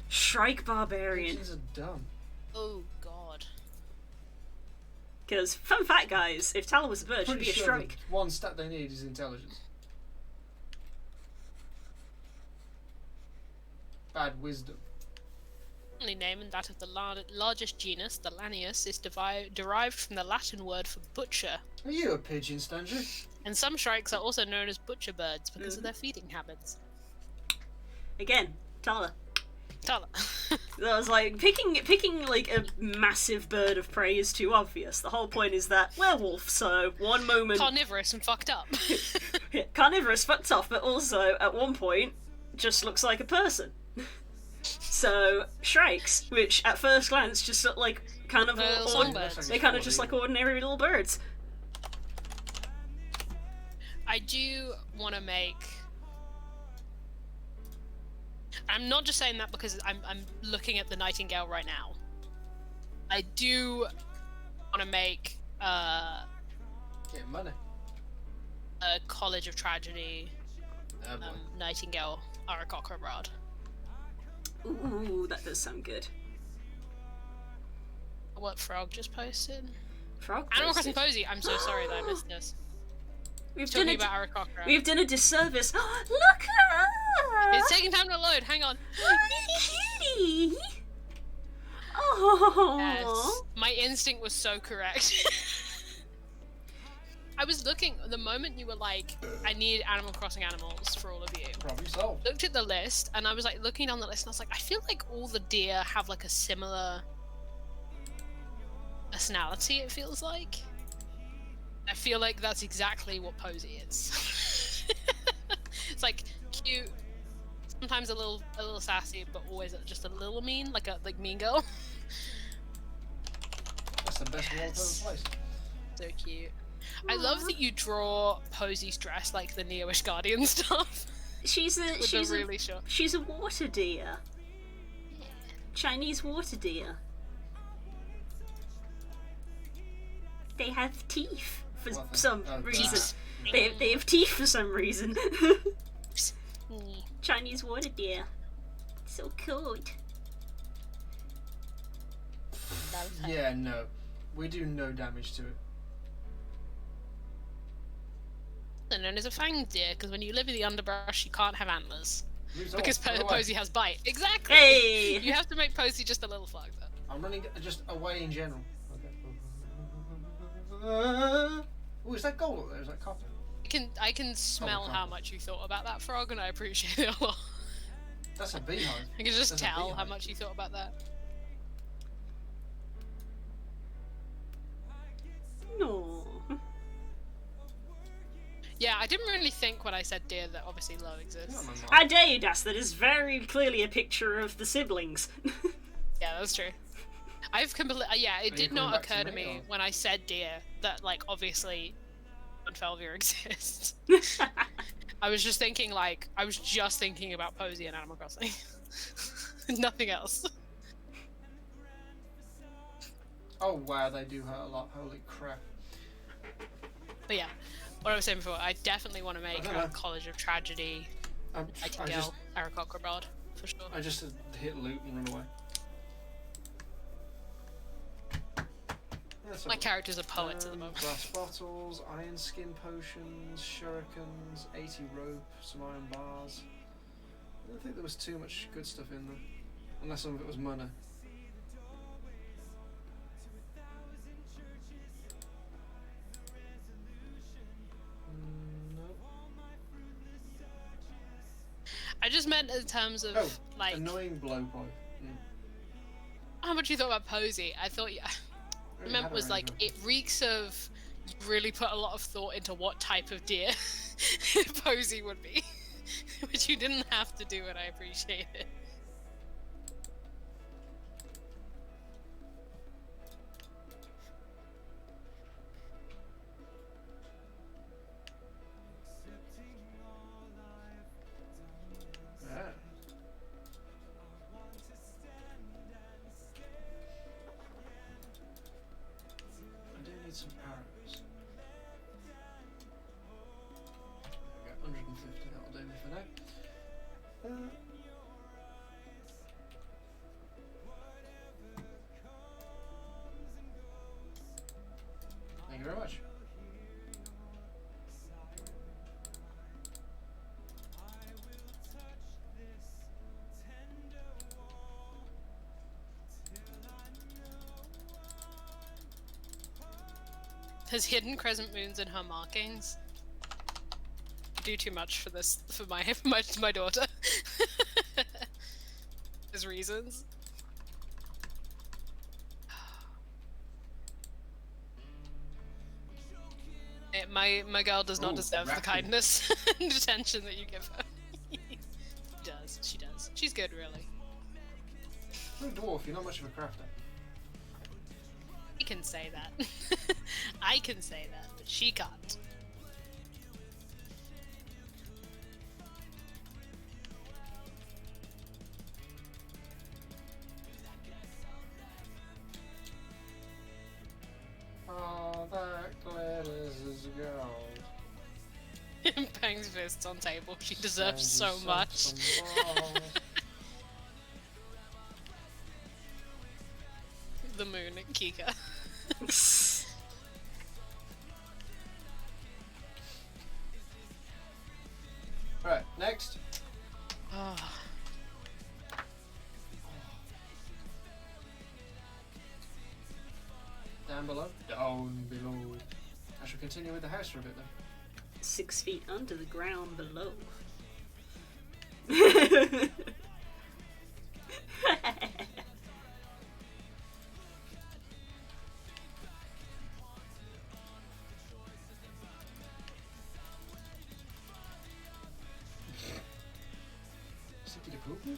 Shrike Barbarian. Pigeons are dumb. Oh god. Because, fun fact guys, if Tala was a bird, she'd Pretty be a sure shrike. the one stat they need is intelligence. Bad wisdom. Only name and that of the largest genus, the Lanius, is derived from the Latin word for butcher. Are you a pigeon, Stanley? And some shrikes are also known as butcher birds because of their feeding habits. Again, Tala. Tala. I was like, picking like a massive bird of prey is too obvious. The whole point is that werewolf, so one moment... Carnivorous and fucked up. Carnivorous fucked off, but also, at one point, just looks like a person. So, shrikes, which at first glance just look like kind of... They kind of just like ordinary little birds. I do want to make... I'm not just saying that because I'm looking at the Nightingale right now. I do want to make Get money. a College of Tragedy Nightingale Aarakocra Rod. Ooh, that does sound good. What Frog just posted? Frog Animal posted. Crossing Posy. I'm so sorry that I missed this. We've Talking done, about Aarakocra. we've done a disservice. Look at her! It's taking time to load. Hang on. Oh. Yes. My instinct was so correct. I was looking the moment you were like, I need Animal Crossing animals for all of you. Problem solved. Looked at the list and I was like looking down the list and I was like, I feel like all the deer have like a similar personality. It feels like. I feel like that's exactly what Posy is. It's like cute, sometimes a little sassy, but always just a little mean, like mean girl. That's the best Yes. wall ever placed. So cute. I love that you draw Posy's dress like the Neo-ish Guardian stuff. She's a With she's the a really short. she's a water deer. Chinese water deer. They have teeth for What? some Oh, reason. that. They have teeth for some reason. Mm. Chinese water deer. So cute. Yeah, no. We do no damage to it. They're known as a fanged deer because when you live in the underbrush, you can't have antlers Moves because off, run away. Posy has bite. Exactly. Hey! You have to make Posy just a little fucked up. I'm running just away in general. Okay. Oh, is that gold up there? Is that copper? I can smell God. how much you thought about that frog, and I appreciate it a lot. That's a beehive. I can just That's a tell how beehive. much you thought about that. No. Yeah, I didn't really think when I said deer that obviously love Not exists. my mom. I dare you, Das. That is very clearly a picture of the siblings. Yeah, that's true. I've completely. Yeah, it Are you did coming not back to occur to me, me or- when I said deer that, like, obviously, Felvier exists. I was just thinking about Posy and Animal Crossing. Nothing else. Oh wow, they do hurt a lot. Holy crap. But yeah, what I was saying before, I definitely want to make don't know. a College of Tragedy I Nightingale Aarakocra Rod, for sure. just hit loot and run away. Yeah, so, My character's a poet at the moment. Glass bottles, iron skin potions, shurikens, 80 rope, some iron bars. I don't think there was too much good stuff in there. Unless some of it was money. No. I just meant in terms of, Oh, like, annoying blowpipe. how much you thought about Posy. I thought, yeah, I meant was like, it reeks of you really put a lot of thought into what type of deer Posy would be. Which you didn't have to do, and I appreciate it. Yeah. I do need some arrows. There we go, 150, that'll do me for now. Thank you very much. There's hidden crescent moons in her markings. Do too much for this for my daughter. There's reasons. My girl does not Ooh, deserve the rapping. kindness and attention that you give her. She does. She's good, really. You're a dwarf, you're not much of a crafter. I can say that. I can say that, but she can't. Oh, that glitters as gold. Bangs fists on table. She deserves And so you much. suck some balls. The moon, Kika. Right, next. Oh. Down below. Down below. I shall continue with the house for a bit then. 6 feet under the ground below. Sticky to poo-poo?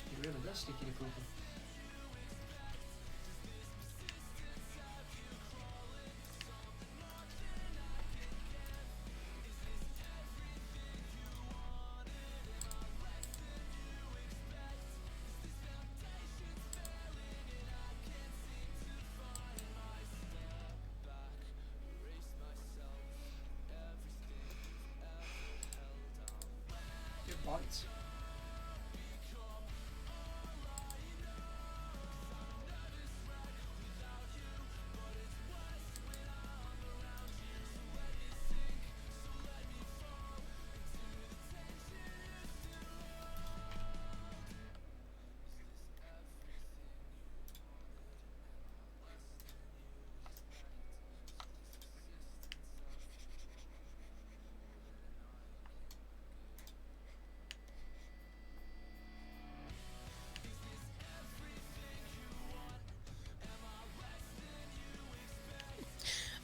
He really does sticky to poo-poo. It bites.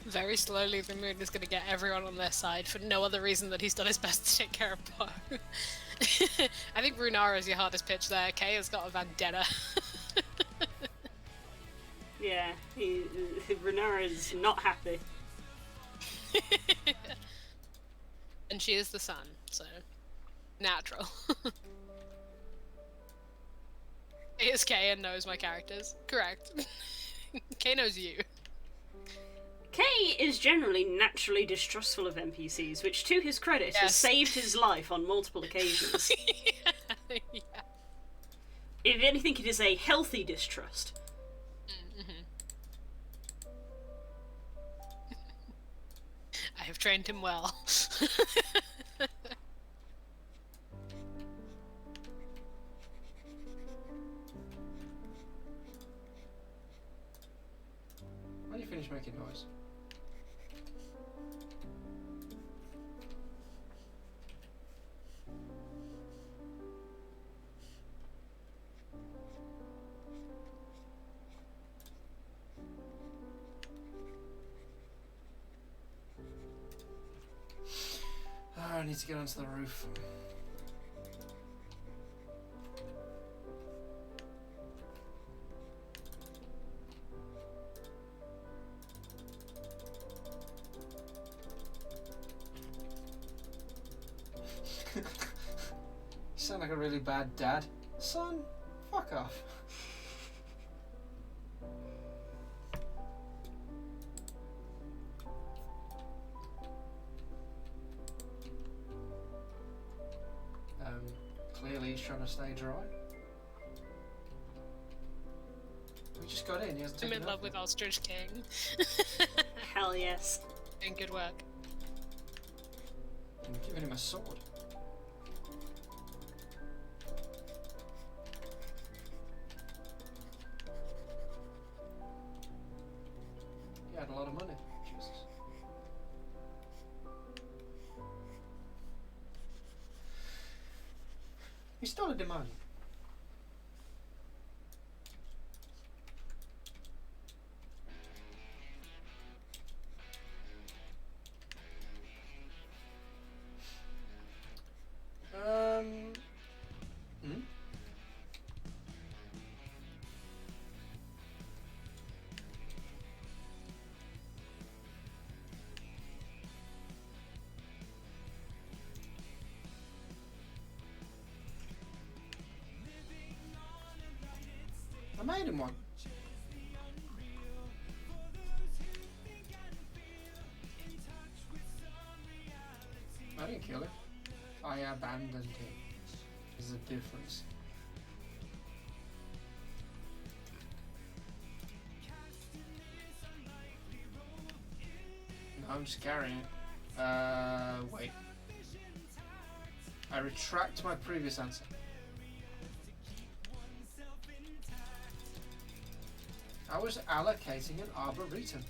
Very slowly, the moon is going to get everyone on their side for no other reason that he's done his best to take care of Poe. I think Runara is your hardest pitch there. Kay has got a vendetta. Yeah, Renara's not happy. And she is the sun, so natural. Kay is Kay and knows my characters. Correct. Kay knows you. Kay is generally naturally distrustful of NPCs, which, to his credit, has Yes. saved his life on multiple occasions. Yeah. If anything, it is a healthy distrust. I have trained him well. When you finish making noise. need to get onto the roof. You sound like a really bad dad. Son, fuck off. Clearly he's trying to stay dry. We just got in, he hasn't I'm taken in love off with yet. Ostrich King. Hell yes. Doing good work. I'm giving him a sword. He had a lot of money. Jesus. He's still a demand. Hmm? I made him one. I didn't kill him. I abandoned him. There's a difference. No, I'm just carrying it. Wait. I retract my previous answer. I was allocating an arboretum.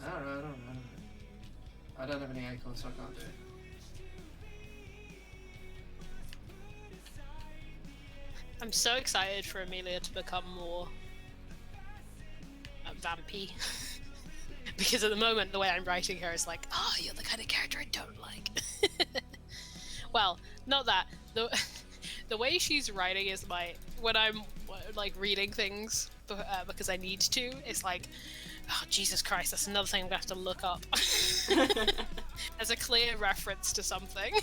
I don't know. I don't have any acorns, so I can't do it. I'm so excited for Amelia to become more vampy. Because at the moment, the way I'm writing her is like, oh, you're the kind of character I don't like. Well, not that. The way she's writing is when I'm like reading things because I need to, it's like, oh, Jesus Christ, that's another thing I'm going to have to look up. As a clear reference to something.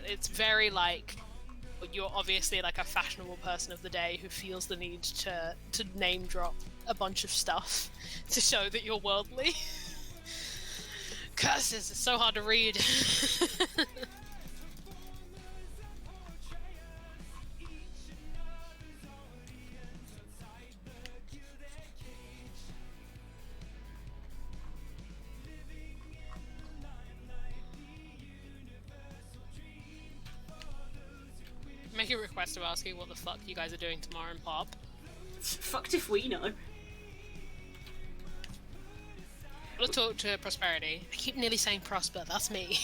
It's very like, you're obviously like a fashionable person of the day who feels the need to name drop a bunch of stuff to show that you're worldly. Curses, it's so hard to read. Make a request of asking what the fuck you guys are doing tomorrow in Pop. Fucked if we know. I'll talk to Prosperity. I keep nearly saying Prosper, that's me.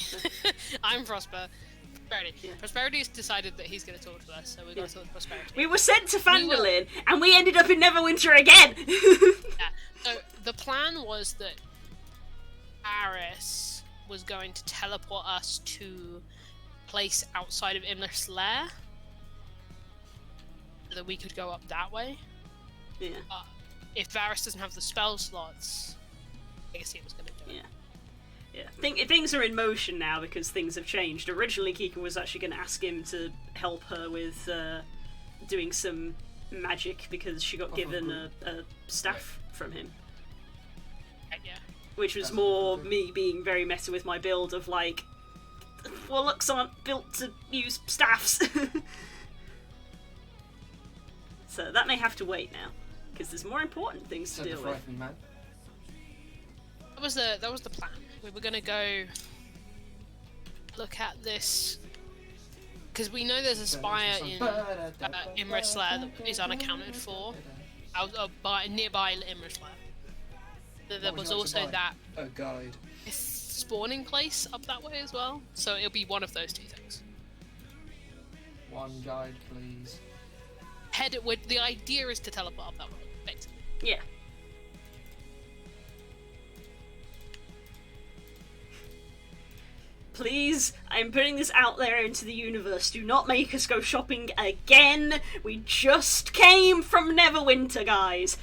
I'm Prosper. Prosperity. Yeah. Prosperity has decided that he's going to talk to us, so we're going to talk to Prosperity. We were sent to Phandalin, and we ended up in Neverwinter again! Yeah. So the plan was that Aris was going to teleport us to a place outside of Imlif's lair, so that we could go up that way. Yeah. If Varys doesn't have the spell slots, I guess he was going to do it. Yeah. Things are in motion now because things have changed. Originally, Kika was actually going to ask him to help her with doing some magic because she got given a staff from him. Yeah. Which was more me being very meta with my build of like, well, looks aren't built to use staffs. So that may have to wait now because there's more important things to deal with. Man. That was the plan. We were gonna go look at this because we know there's a spire in Imra's lair that is unaccounted for, nearby Imra's lair. There was also that a guide spawning place up that way as well. So it'll be one of those two things. One guide, please. The idea is to teleport up that way, Yeah. Please, I'm putting this out there into the universe. Do not make us go shopping again. We just came from Neverwinter, guys.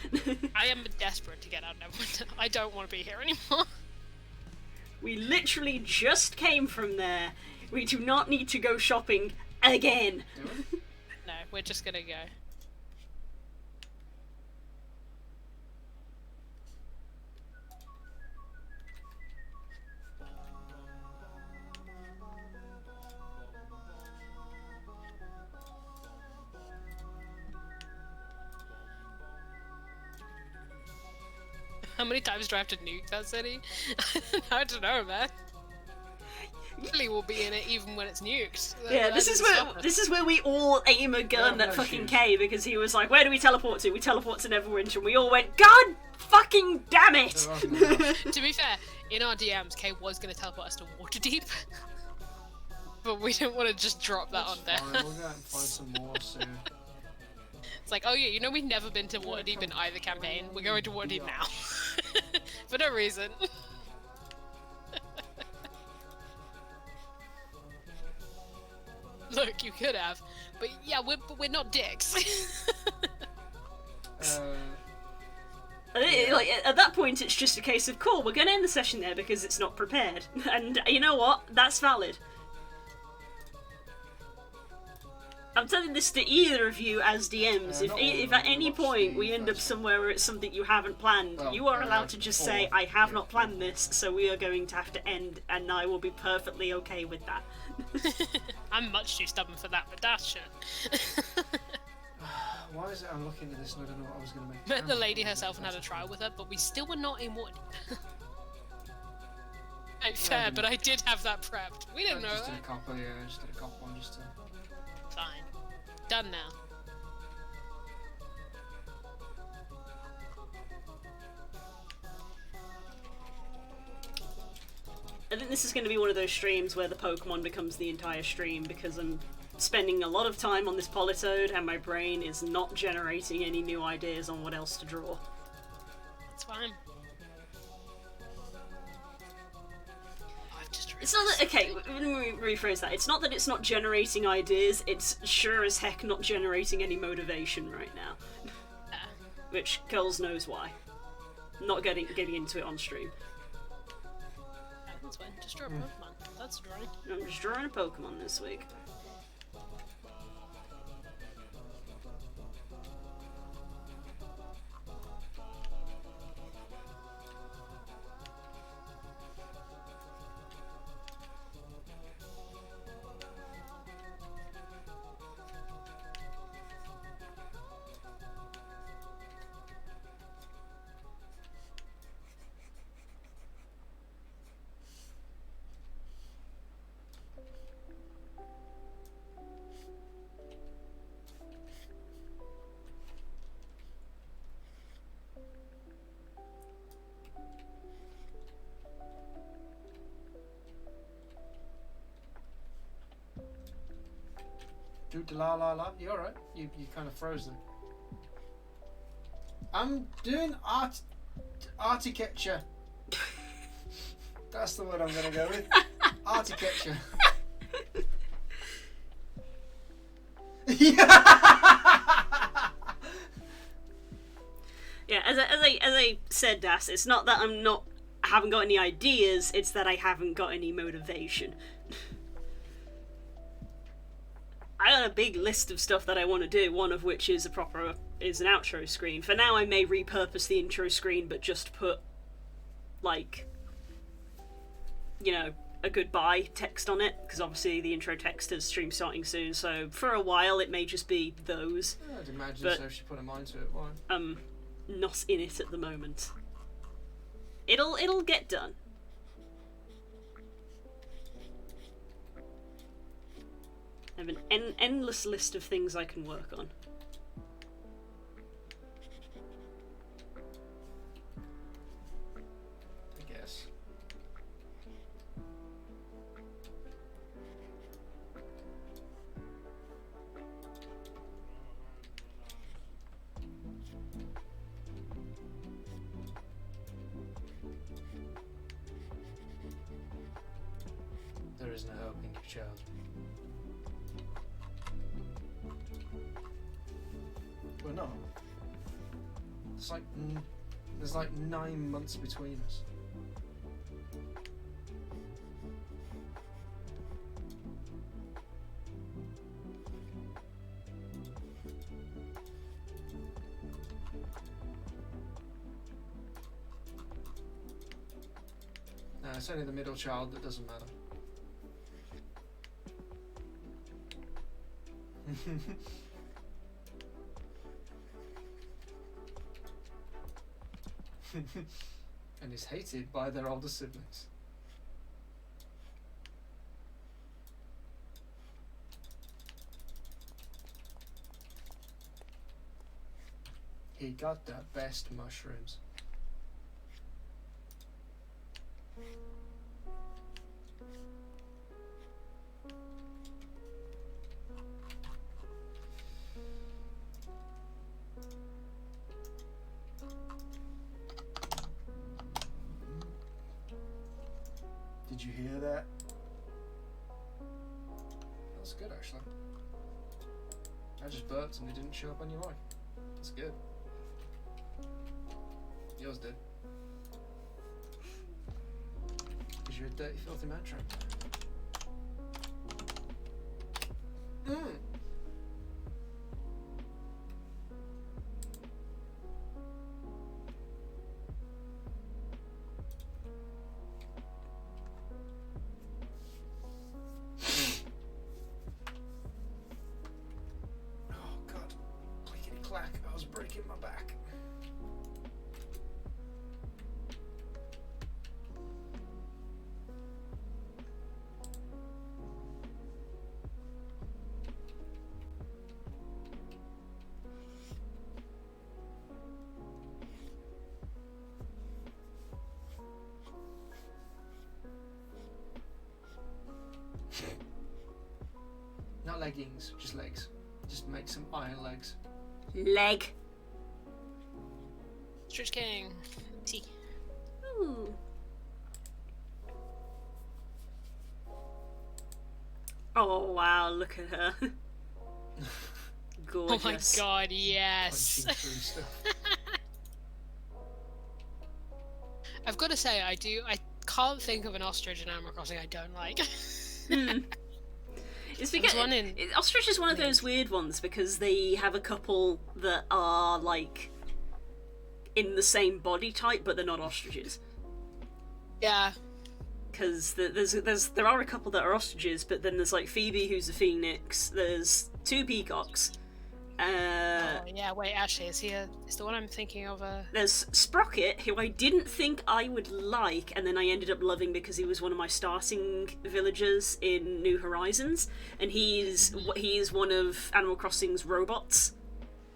I am desperate to get out of Neverwinter. I don't want to be here anymore. We literally just came from there. We do not need to go shopping again. No, we're just gonna go. How many times do I have to nuke that city? I don't know, man. Usually we'll be in it even when it's nuked. Yeah, this is where we all aim a gun at fucking Kay, because he was like, "Where do we teleport to?" We teleport to Neverwinter, and we all went, "God fucking damn it!" To be fair, in our DMs, Kay was going to teleport us to Waterdeep, but we didn't want to just drop that on there. Fine, we'll go out and find some more soon. It's like, oh yeah, you know we've never been to Waterdeep in either campaign. We're going to Waterdeep now. For no reason. Look, you could have. But yeah, we're not dicks. Like, at that point, it's just a case of, cool, we're going to end the session there because it's not prepared. And you know what? That's valid. I'm telling this to either of you as DMs. If at any point we end up somewhere where it's something you haven't planned, you are allowed to just say, I have not planned this, so we are going to have to end, and I will be perfectly okay with that. I'm much too stubborn for that, but that's shit. Why is it I'm looking at this and I don't know what I was going to make? Met the lady herself and had a trial with her, but we still were not in Waterdeep. Fair, but I did have that prepped. We didn't know just that. Did a copper, yeah, just did a copper one just to... Fine. Done now. I think this is going to be one of those streams where the Pokemon becomes the entire stream, because I'm spending a lot of time on this Politoed and my brain is not generating any new ideas on what else to draw. That's fine. It's not that, okay, let me rephrase that. It's not that it's not generating ideas, it's sure as heck not generating any motivation right now. Which, girls knows why. Not getting into it on stream. Yeah, that's fine. Just draw a Pokemon. That's a drawing. I'm just drawing a Pokemon this week. Do la la la. You alright? You kind of frozen. I'm doing architecture. That's the word I'm gonna go with. Architecture. Yeah, as I said, Das, it's not that I haven't got any ideas, it's that I haven't got any motivation. I got a big list of stuff that I want to do, one of which is an outro screen. For now I may repurpose the intro screen, but just put, like, you know, a goodbye text on it, because obviously the intro text is stream starting soon, so for a while it may just be those. I'd imagine but, so if she put a mind to it, why? Not in it at the moment. It'll get done. I have an endless list of things I can work on. I guess. There is no helping you, child. We're not. There's like 9 months between us. No, it's only the middle child that doesn't matter. And is hated by their older siblings. He got the best mushrooms. Did you hear that? That's good, actually. I just burped and it didn't show up on your mic. That's good. Yours did. Because you're a dirty, filthy man trap. I was breaking my back. Not leggings, just legs. Just make some iron legs. Leg. Stretch King. T. Ooh. Oh wow, look at her. Gorgeous. Oh my god, yes. Punching through stuff. I've got to say, I can't think of an ostrich in Animal Crossing I don't like. It's because ostrich is one of those weird ones because they have a couple that are like in the same body type, but they're not ostriches. Yeah. Because there are a couple that are ostriches, but then there's like Phoebe, who's a phoenix. There's 2 peacocks. Oh yeah. Wait, actually, is the one I'm thinking of? There's Sprocket, who I didn't think I would like, and then I ended up loving because he was one of my starting villagers in New Horizons, and he's one of Animal Crossing's robots.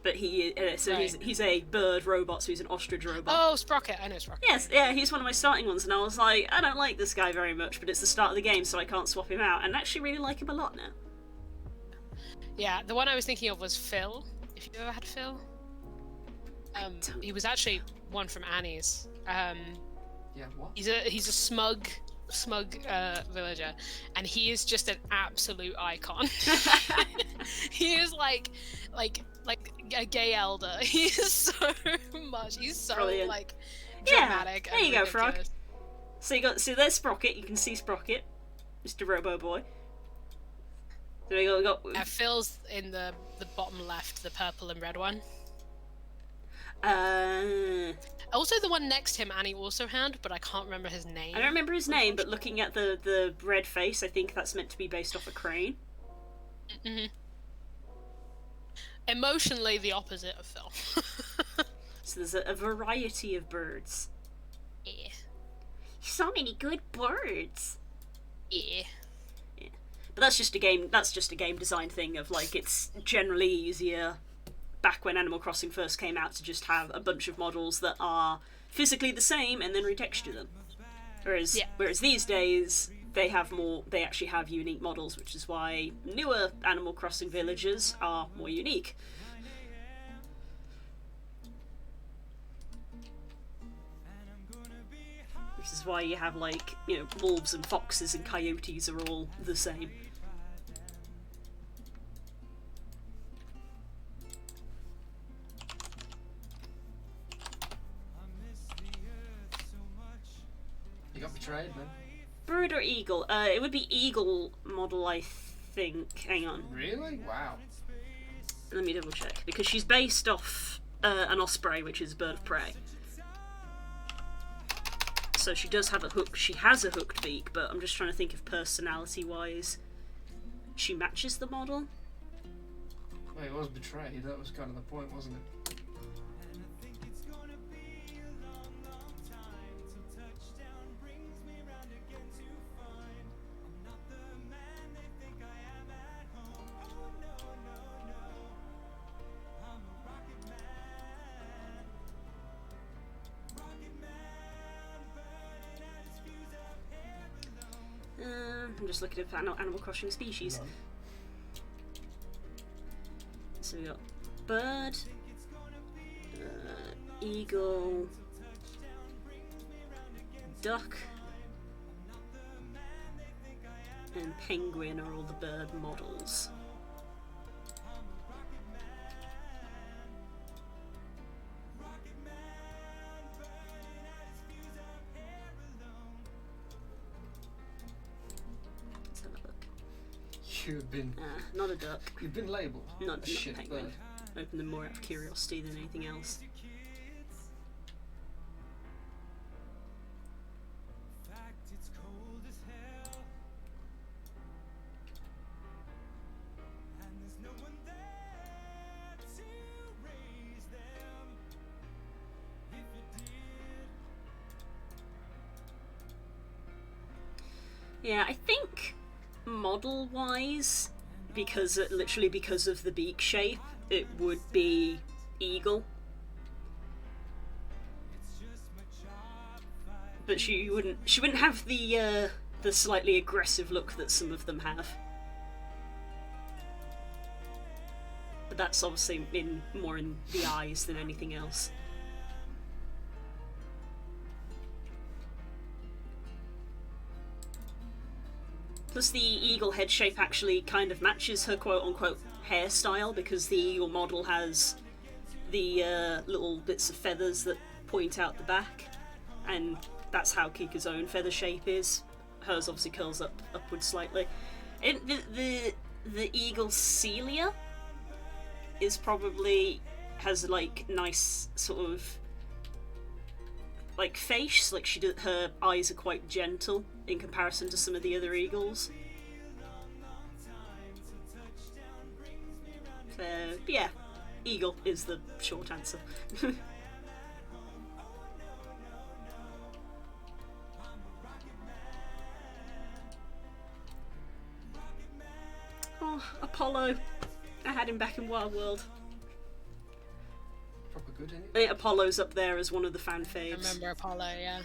But Right. he's a bird robot, so he's an ostrich robot. Oh, Sprocket. I know Sprocket. Yes, yeah, he's one of my starting ones, and I was like, I don't like this guy very much, but it's the start of the game, so I can't swap him out, and I actually really like him a lot now. Yeah, the one I was thinking of was Phil. If you've ever had Phil, he was actually one from Annie's. Yeah, what? He's a smug villager, and he is just an absolute icon. He is like a gay elder. He is so much. He's so Brilliant. like dramatic. Yeah, there you go, Frog. ridiculous. So there's Sprocket. You can see Sprocket, Mr. Robo Boy. So we got. Phil's in the bottom left, the purple and red one. Also, the one next to him, Annie also had, but I can't remember his name. I don't remember his name, but looking at the red face, I think that's meant to be based off a crane. Mm-hmm. Emotionally, the opposite of Phil. So there's a variety of birds. Yeah. So many good birds. Yeah. But that's just a game design thing of like it's generally easier back when Animal Crossing first came out to just have a bunch of models that are physically the same and then retexture them. Whereas these days they actually have unique models, which is why newer Animal Crossing villagers are more unique. This is why you have, like, you know, wolves and foxes and coyotes are all the same. You got betrayed, man. Bird or eagle? It would be eagle model, I think. Hang on. Really? Wow. Let me double check. Because she's based off an osprey, which is a bird of prey. So she does have a hook. She has a hooked beak, but I'm just trying to think if personality-wise she matches the model. Well, it was betrayed. That was kind of the point, wasn't it? I'm just looking at Animal Crossing species. No. So we got bird, eagle, duck, and penguin are all the bird models. Let's have a look. You've been. Not a duck. You've been labelled. Not a shit penguin. bird. Open them more out of curiosity than anything else. Yeah, I think model-wise, literally because of the beak shape, it would be eagle. But she wouldn't have the slightly aggressive look that some of them have. But that's obviously more in the eyes than anything else. Plus the eagle head shape actually kind of matches her quote-unquote hairstyle, because the eagle model has the little bits of feathers that point out the back, and that's how Kika's own feather shape is. Hers obviously curls upwards slightly. The eagle Celia is probably has like nice sort of like face, like her eyes are quite gentle in comparison to some of the other eagles. Yeah, eagle is the short answer. Oh, Apollo. I had him back in Wild World. Proper good, isn't I think Apollo's up there as one of the fan faves. I remember Apollo, yeah.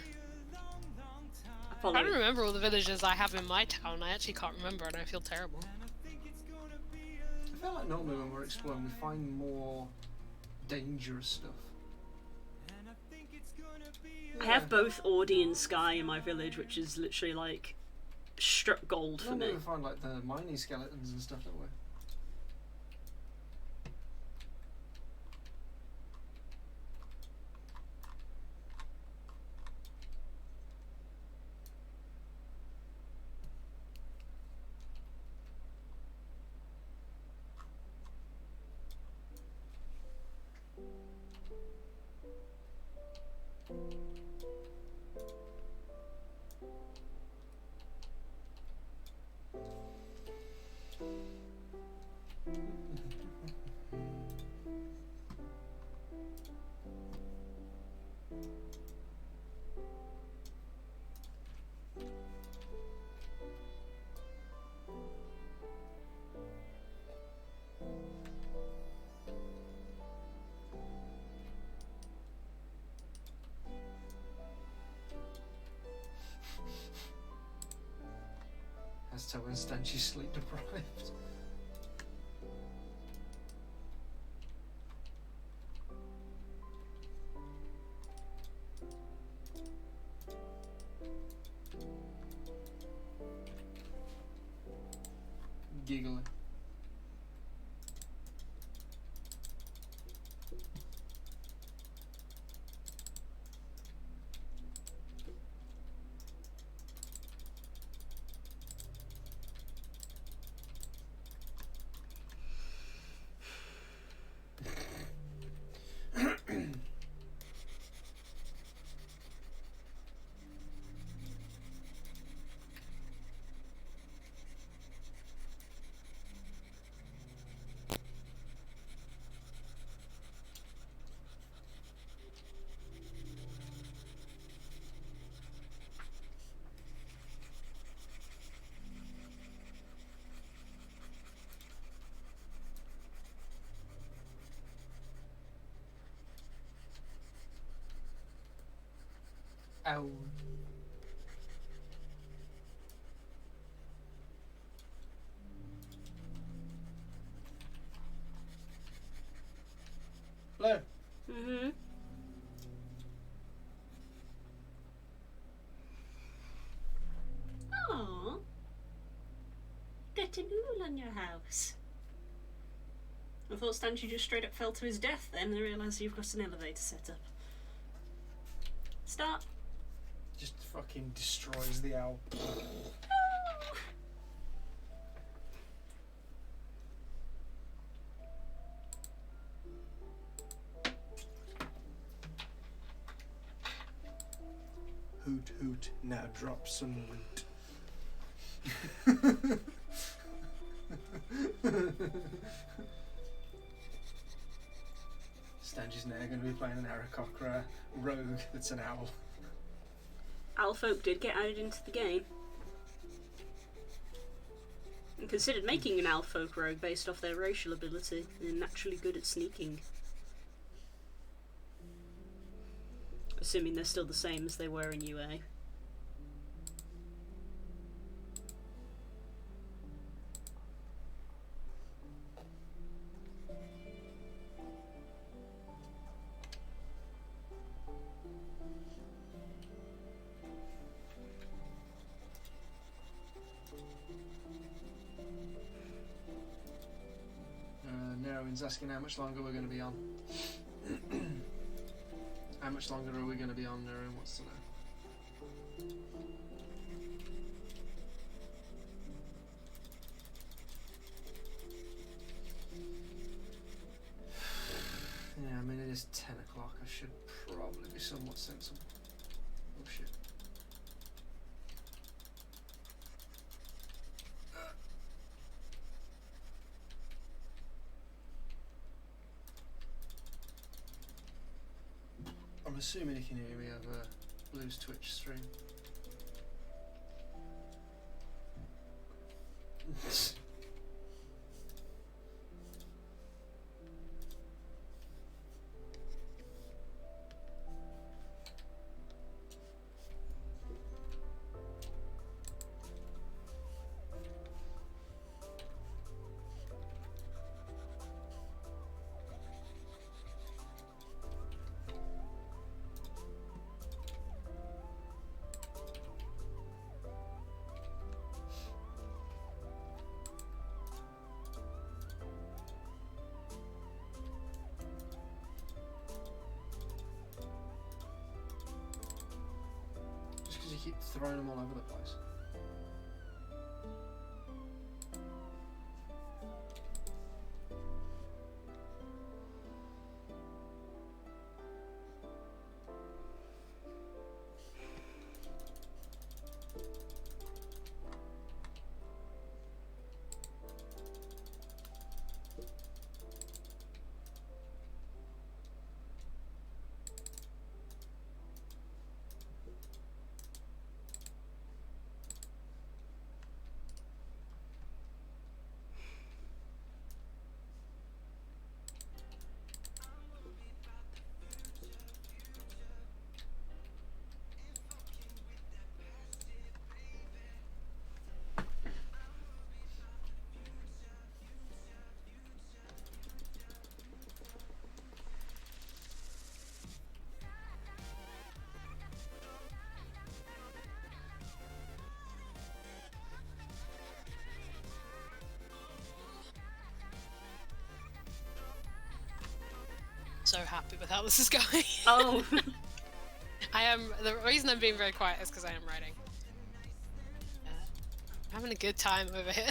Apollo. I don't remember all the villages I have in my town. I actually can't remember, and I feel terrible. I feel like normally when we're exploring, we find more dangerous stuff. I have both Audi and Sky in my village, which is literally like struck gold for me. Normally we find like the mining skeletons and stuff, don't we? As to when Stanchi's sleep deprived. giggling. Ow. Hello. Mm-hmm. Aww. Got a noodle on your house. I thought Stanchi just straight up fell to his death then, and I realised you've got an elevator set up. Start. Just fucking destroys the owl. Hoot hoot, now drop some loot. Stanji's now going to be playing an Aarakocra rogue that's an owl. Owlfolk did get added into the game. And considered making an Owlfolk rogue based off their racial ability. They're naturally good at sneaking. Assuming they're still the same as they were in UA. Narrowing's asking how much longer we're going to be on. How much longer are we going to be on, Narrowing wants to know. Yeah, I mean it is 10 o'clock. I should probably be somewhat sensible. Oh shit. I'm assuming you can hear me over Blue's Twitch stream. You keep throwing them all over the place. happy with how this is going. Oh. I am. The reason I'm being very quiet is because I am writing. I'm having a good time over here.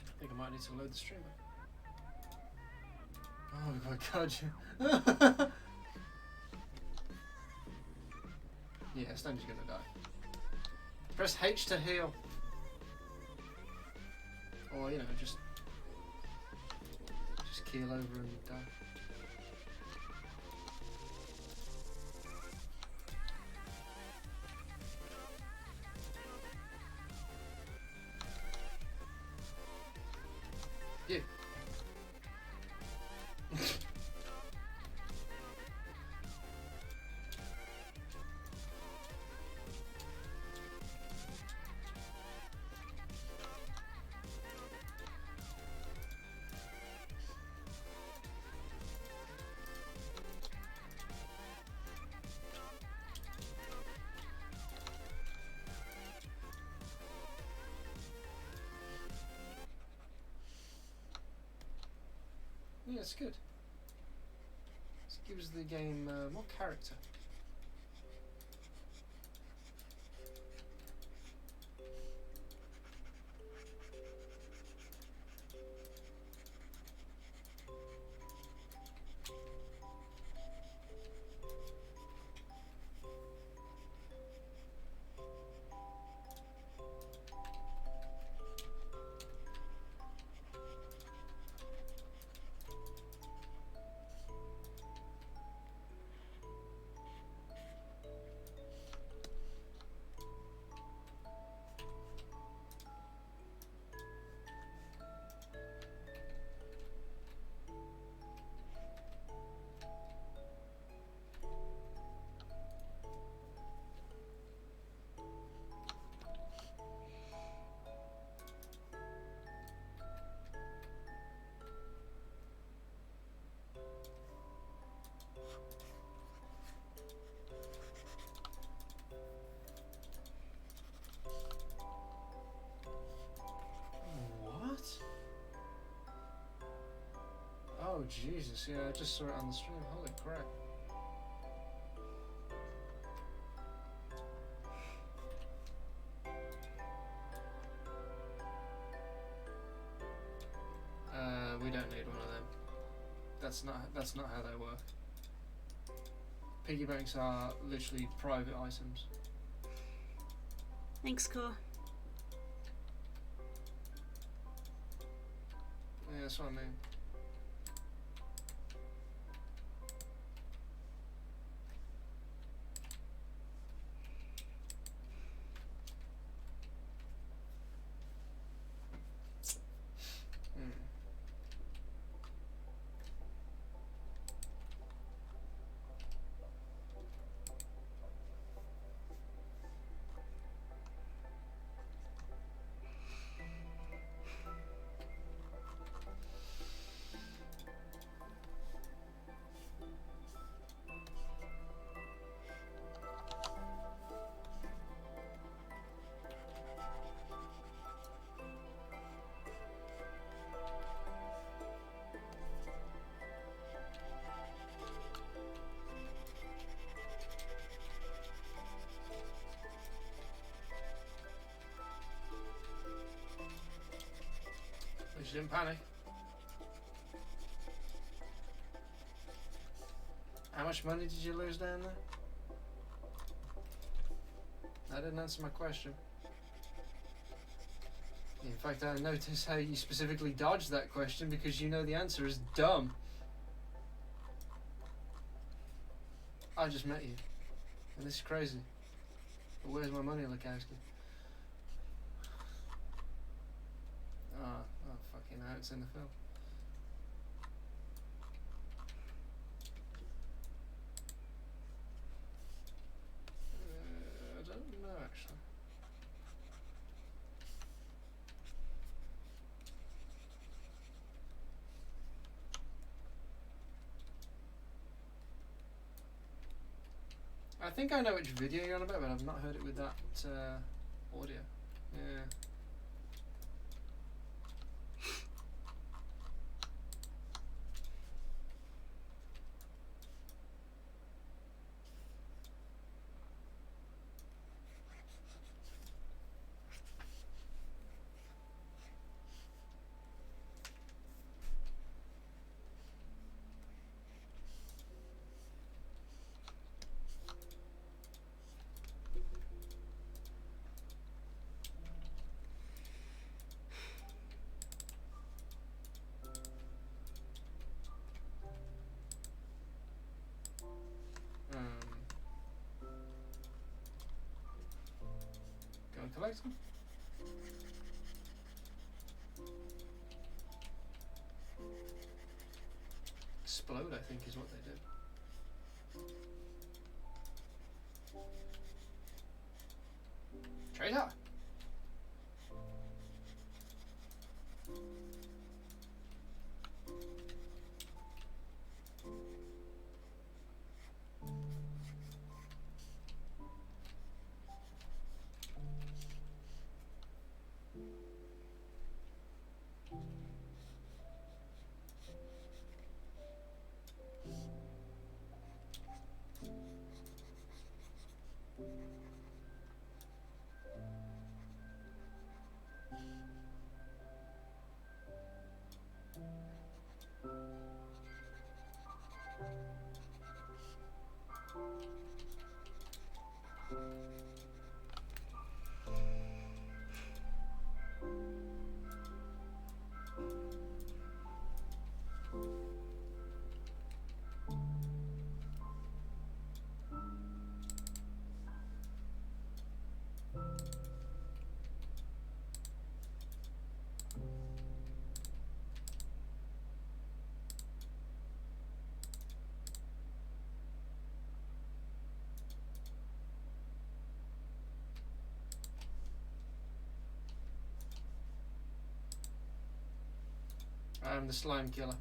I think I might need to load the streamer. Oh my god. Yeah, Stanley's gonna die. Press H to heal. Or, you know, just keel over and die. You. Yeah, it's good. This gives the game more character. Oh Jesus, yeah, I just saw it on the stream, holy crap. We don't need one of them. That's not how they work. Piggy banks are literally private items. Thanks, Core. Yeah, that's what I mean. didn't panic. How much money did you lose down there? That didn't answer my question. In fact, I noticed how you specifically dodged that question because you know the answer is dumb. I just met you, and this is crazy. But where's my money, Lukowski? Oh, fucking hell, it's in the film. I don't know, actually. I think I know which video you're on about, but I've not heard it with that audio. Yeah. Go and collect them. Explode, I think, is what they do. Traitor! I'm the slime killer.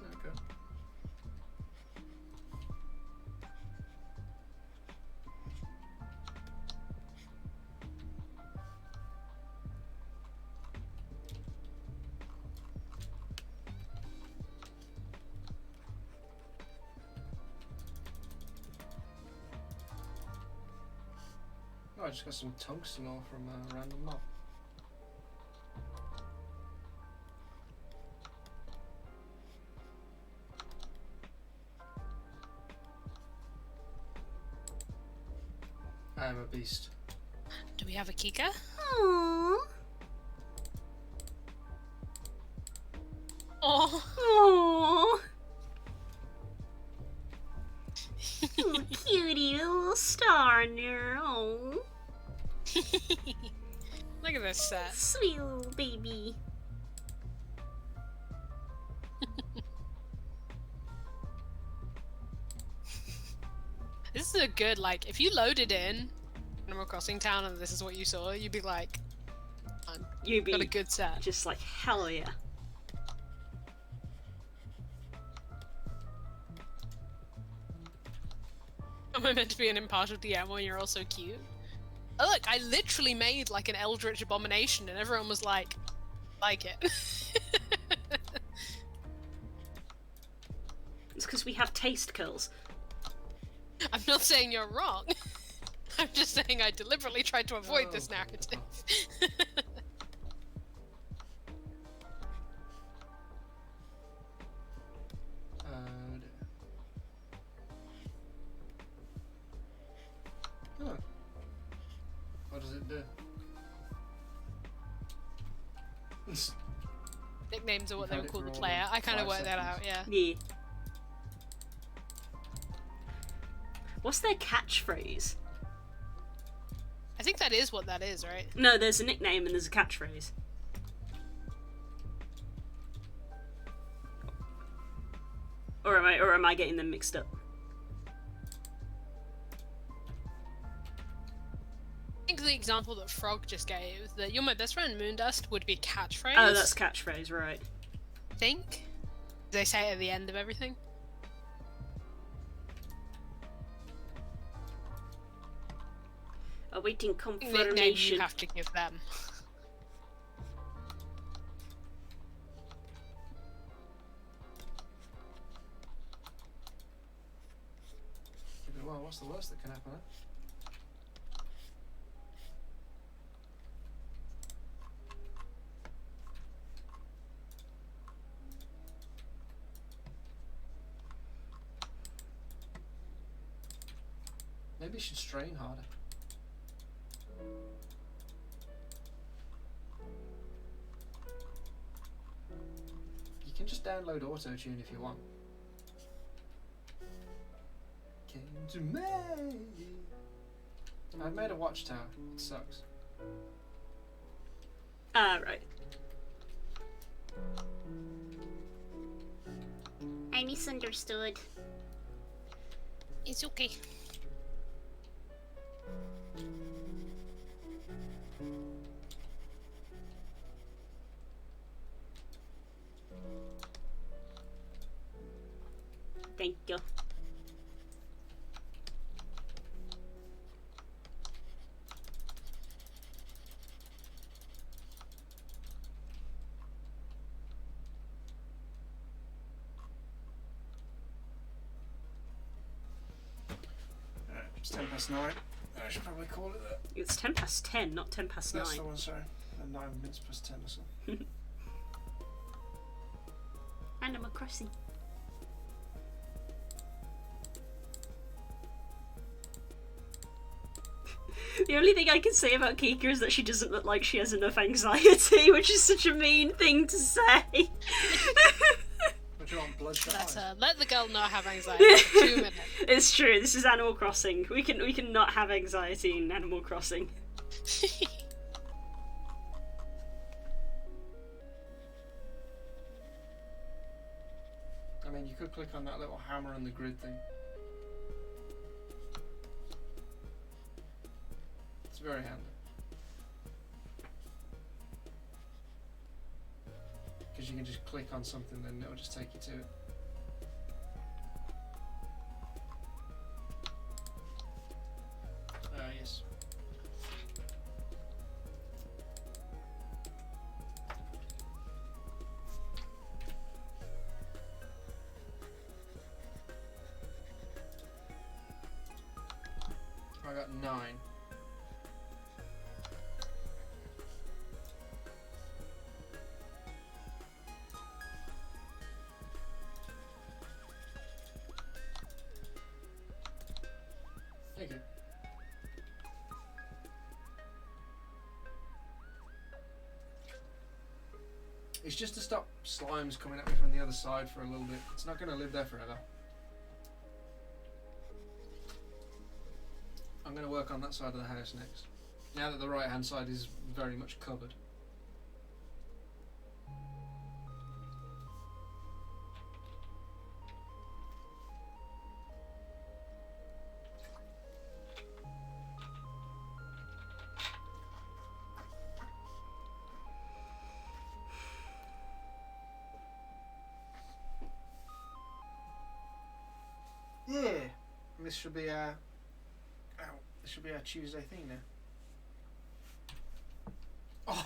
Okay. Oh, I just got some tungsten ore from a random mob. I am a beast. Do we have a Kika? Aww. Oh. Aww. Oh, cutie little star in there. Oh, Look at this set. sweet little baby. This is a good, like, if you loaded in Animal Crossing Town and this is what you saw, you'd be like, You'd be got a good set. just like, hell yeah. Am I meant to be an impartial DM when you're all so cute? Oh, look, I literally made like an eldritch abomination and everyone was like it. It's because we have taste kills. I'm not saying you're wrong. I'm just saying I deliberately tried to avoid this Oh. narrative. Huh. What does it do? Nicknames are what You've they had would it call for the all player. of I kind of 5 worked that out, seconds. yeah. Yeah. What's their catchphrase? I think that is what that is, right? No, there's a nickname and there's a catchphrase. Or am I getting them mixed up? I think the example that Frog just gave, that "You're my best friend, Moondust," would be catchphrase. Oh, that's catchphrase, right. I think. They say it at the end of everything. Awaiting Nickname confirmation. you have to give them. Well, what's the worst that can happen? Maybe you should strain harder. You can just download auto-tune if you want. Came to me. I've made a watchtower. It sucks. Ah, right. I misunderstood. It's okay. Thank you. It's 9:10. I should probably call it that. It's 10:10, not 10:09. That's the one, sorry. 9 minutes past 10 or something. Animal Crossing. The only thing I can say about Kika is that she doesn't look like she has enough anxiety, which is such a mean thing to say. What do you want, bloodshot eyes. Let the girl not have anxiety for 2 minutes. It's true. This is Animal Crossing. We can not have anxiety in Animal Crossing. I mean, you could click on that little hammer on the grid thing. It's very handy. Because you can just click on something, then it'll just take you to it. Yes. I got 9. Okay. It's just to stop slimes coming at me from the other side for a little bit. It's not going to live there forever. I'm going to work on that side of the house next. Now that the right hand side is very much covered. Yeah, and this should be our Tuesday thing now. Oh.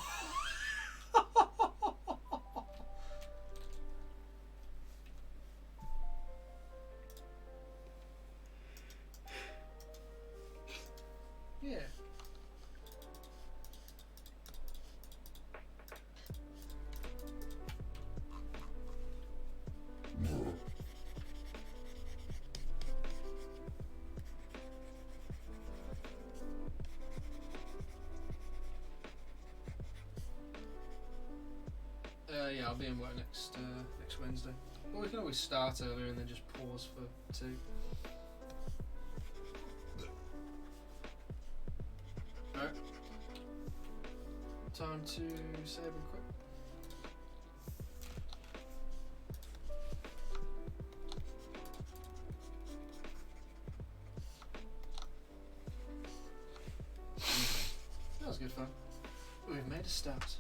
Yeah. Yeah, I'll be in work next Wednesday. Well, we can always start earlier and then just pause for 2. Alright. Time to save and quit. That was good fun. We've made a start.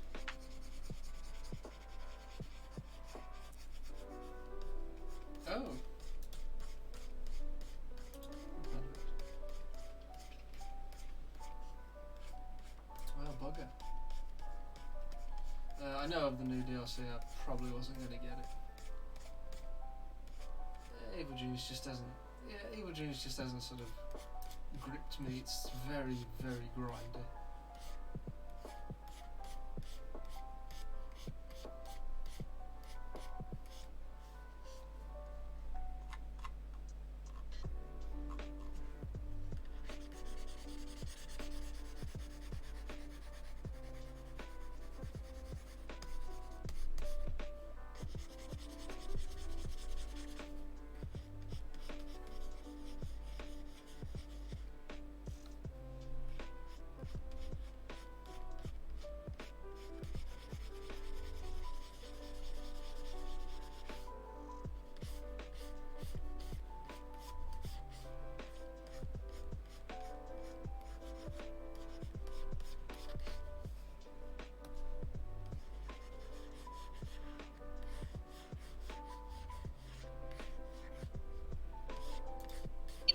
Oh. Well, bugger. I know of the new DLC, I probably wasn't going to get it. Evil Genius just hasn't... Yeah, Evil Genius just hasn't sort of gripped me. It's very, very grindy.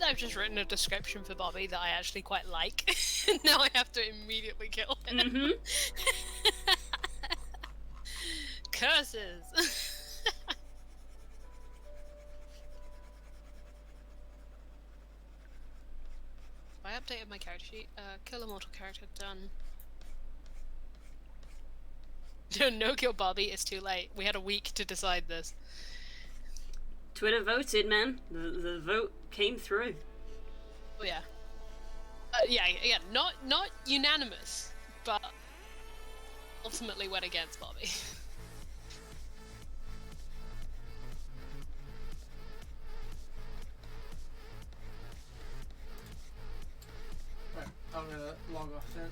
I've just written a description for Bobby that I actually quite like. Now I have to immediately kill him. Mm-hmm. Curses! I updated my character sheet. Kill a mortal character, done. No kill Bobby, it's too late. We had a week to decide this. Twitter voted, man. The vote came through. Oh yeah. Yeah, not unanimous, but ultimately went against Bobby.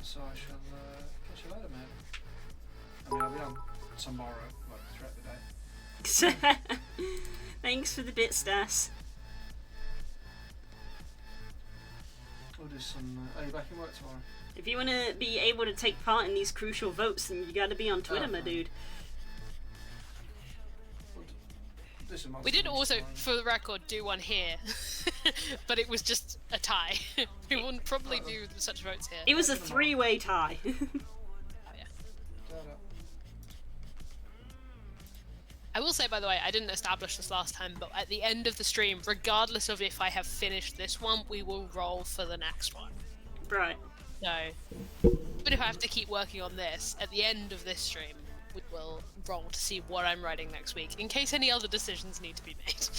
so I shall catch you later, man. I mean, I'll be on tomorrow, like throughout the day. Thanks for the bit, Stas. We'll do some. Are you back in work tomorrow? If you want to be able to take part in these crucial votes, then you got to be on Twitter, my dude. We did also, for the record, do one here, but it was just a tie. We wouldn't probably do such votes here. It was a 3-way tie. Oh, yeah. I will say, by the way, I didn't establish this last time, but at the end of the stream, regardless of if I have finished this one, we will roll for the next one. Right. So, even if I have to keep working on this, at the end of this stream, we will roll to see what I'm writing next week, in case any other decisions need to be made.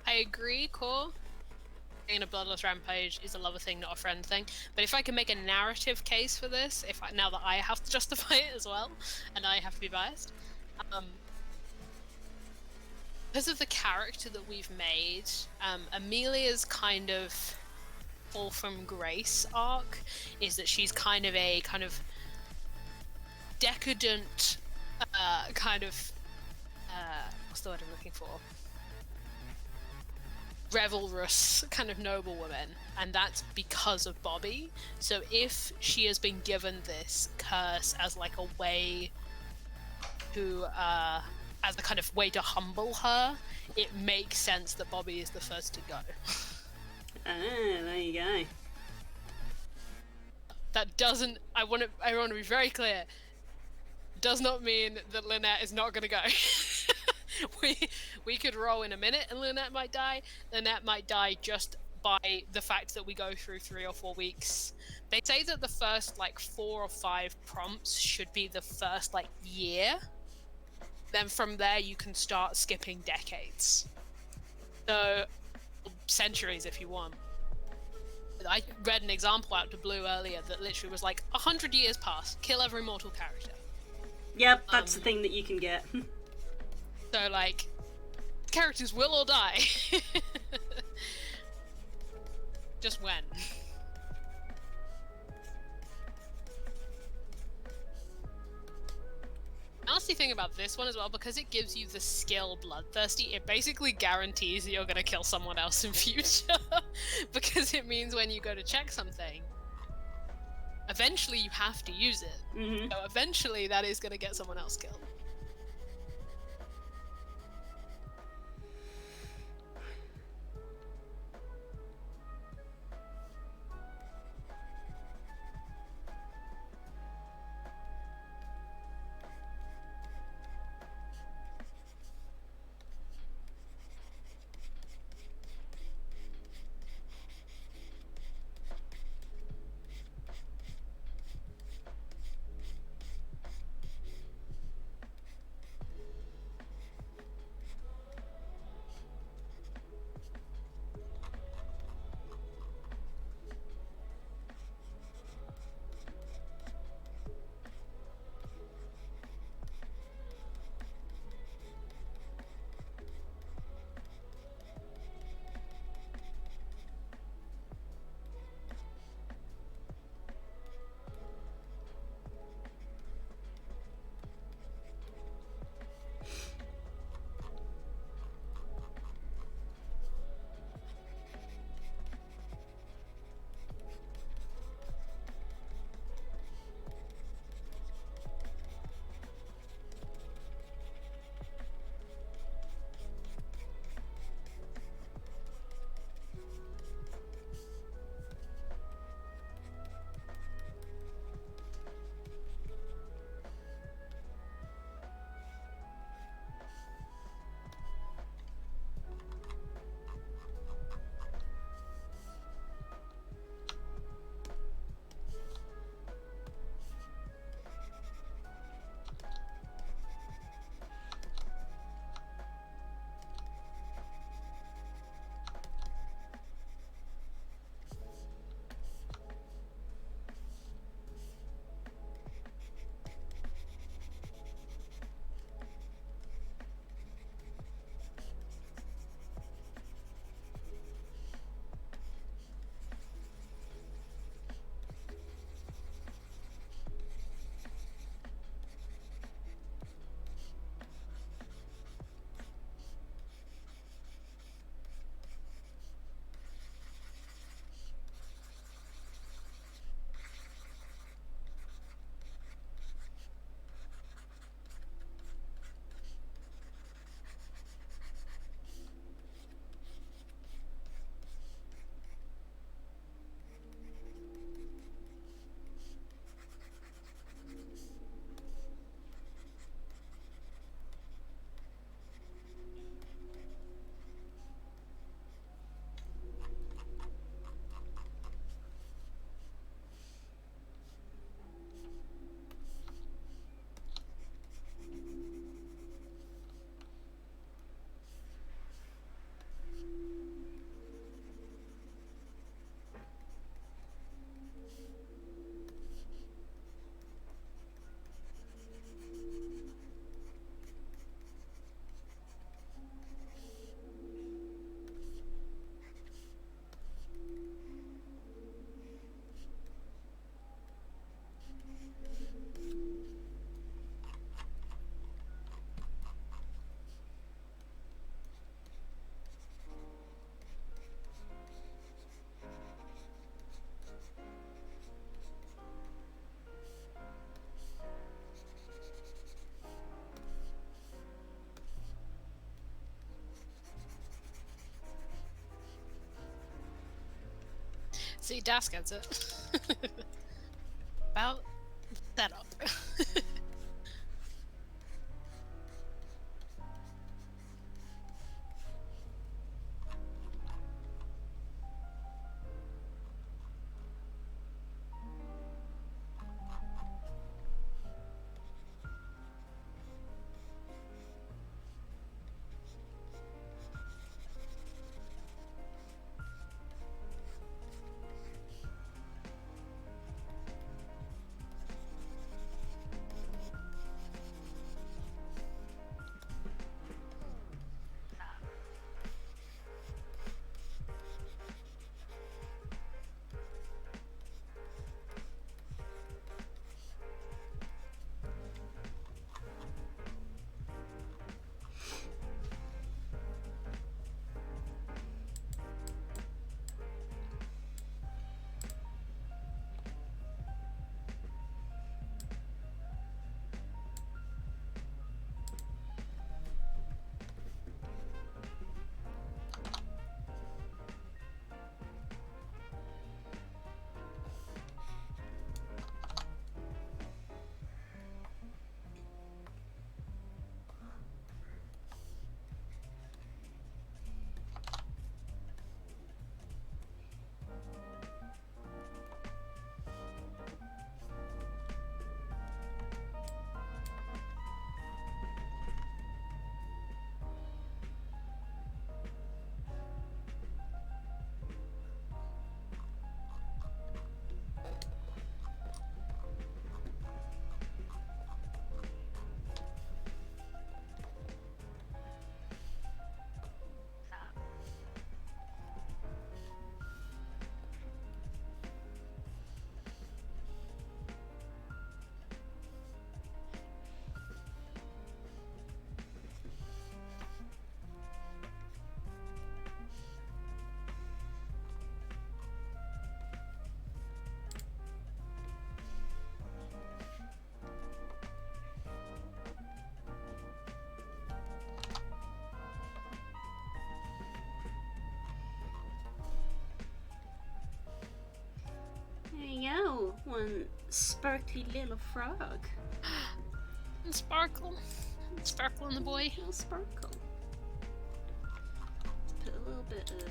I agree, Core. Being a bloodless rampage is a lover thing, not a friend thing. But if I can make a narrative case for this, now that I have to justify it as well, and I have to be biased, because of the character that we've made, Amelia's kind of fall from grace arc is that she's kind of a decadent, what's the word I'm looking for? Revelrous kind of noblewoman, and that's because of Bobby. So if she has been given this curse as like a way to as a kind of way to humble her, it makes sense that Bobby is the first to go. Ah, there you go. That doesn't, I want to be very clear, does not mean that Lynette is not going to go. We could roll in a minute and Lynette might die. Lynette might die just by the fact that we go through 3 or 4 weeks. They say that the first 4 or 5 prompts should be the first year. Then from there you can start skipping decades. So centuries if you want. I read an example out to Blue earlier that literally was 100 years pass, kill every mortal character. Yep, that's the thing that you can get. So, characters will all die. Just when. Nasty thing about this one as well, because it gives you the skill Bloodthirsty, it basically guarantees that you're going to kill someone else in future. Because it means when you go to check something, eventually you have to use it. Mm-hmm. So eventually that is going to get someone else killed. See, Das gets it. About that up. There you go, one sparkly little frog. And Sparkle. Sparkle and the boy. Little sparkle. Put a little bit of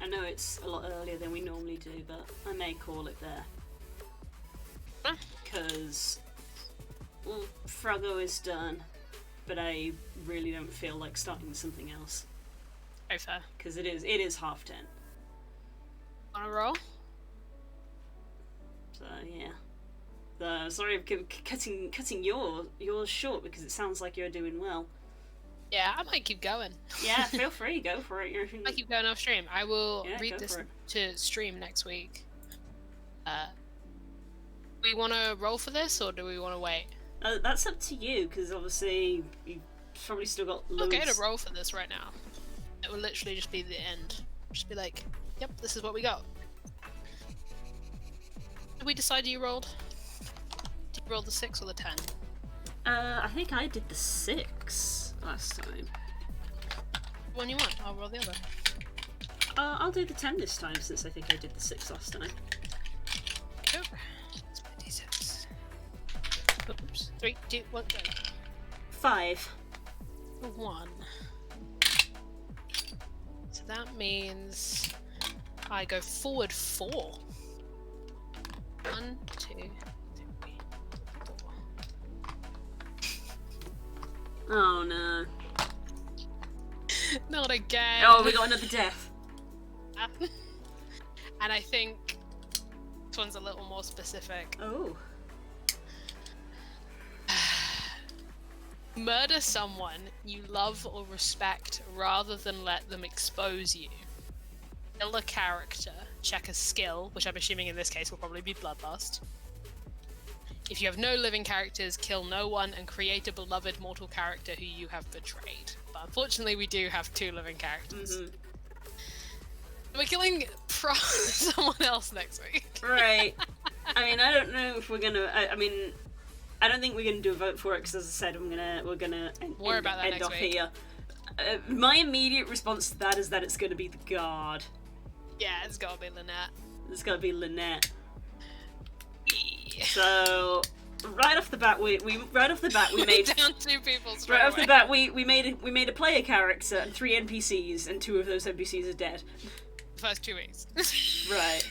I know it's a lot earlier than we normally do, but I may call it there. Because, well, Froggo is done, but I really don't feel like starting something else. Very fair. Because it is 10:30. Wanna roll? So yeah. Sorry of cutting yours short because it sounds like you're doing well. Yeah, I might keep going. Yeah, feel free, go for it. I keep going off stream. I will Yeah, read go this for it. to stream next week. We want to roll for this, or do we want to wait? That's up to you, because obviously you've probably still got loads. Okay to roll for this right now. It will literally just be the end. Just be like, yep, this is what we got. Did we decide you rolled? Roll the 6 or the 10? I think I did the 6 last time. One you want? I'll roll the other. I'll do the 10 this time since I think I did the 6 last time. Go. It's my d6. Oops. 3, 2, 1, go. 5. 1. So that means I go forward 4. 1, 2, 3, 4. Oh no. Not again. Oh, we got another death. And I think this one's a little more specific. Oh. Murder someone you love or respect rather than let them expose you. Kill a character, check a skill, which I'm assuming in this case will probably be Bloodlust. If you have no living characters, kill no one and create a beloved mortal character who you have betrayed. But unfortunately we do have 2 living characters. Mm-hmm. We're killing someone else next week. Right. I mean, I don't know if we're gonna. I mean, I don't think we're gonna do a vote for it because, as I said, we're gonna Worry about that end next off week. here. My immediate response to that is that it's gonna be the guard. Yeah, it's gotta be Lynette. It's gonna be Lynette. Yeah. So right off the bat, we made down 2 people straight right off the away. bat we made a player character and 3 NPCs, and 2 of those NPCs are dead. First 2 weeks. Right.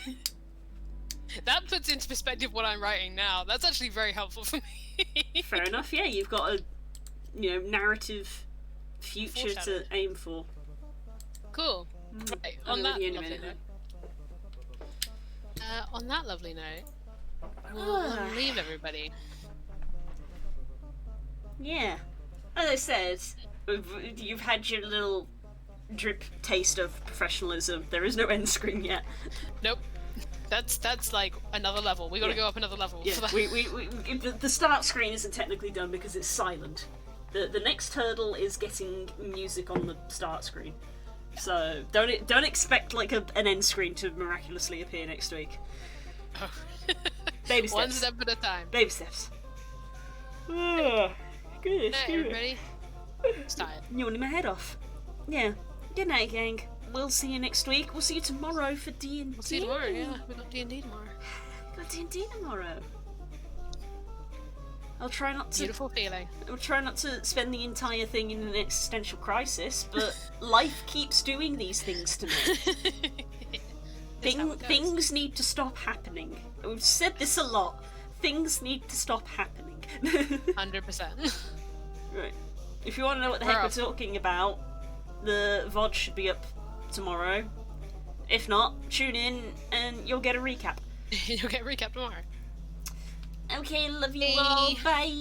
That puts into perspective what I'm writing now. That's actually very helpful for me. Fair enough. Yeah, you've got a narrative future to Foreshadowing. aim for. Cool. Right, I'll on be that with you in a lovely minute. note. On that lovely note, we'll leave everybody. Yeah. As I said, you've had your little drip taste of professionalism. There is no end screen yet. Nope. That's like another level. We gotta Yeah. go up another level. Yeah, For that. the start screen isn't technically done because it's silent. The next hurdle is getting music on the start screen. So don't expect like an end screen to miraculously appear next week. Oh. Baby steps. One step at a time. Baby steps. Goodness, Hey, goodness. everybody. It's tired. Yawning my head off. Yeah. Good night, gang. We'll see you next week. We'll see you tomorrow for D&D. We'll see you tomorrow. Yeah, we got D&D tomorrow. Got D&D tomorrow. I'll try not to. Beautiful feeling. I'll try not to spend the entire thing in an existential crisis, but life keeps doing these things to me. That's how it goes. Things need to stop happening. We've said this a lot. Things need to stop happening. 100%. Right. If you want to know what the We're heck off. we're talking about, the VOD should be up tomorrow. If not, tune in and you'll get a recap. You'll get a recap tomorrow. Okay, love you Bye. all. Bye.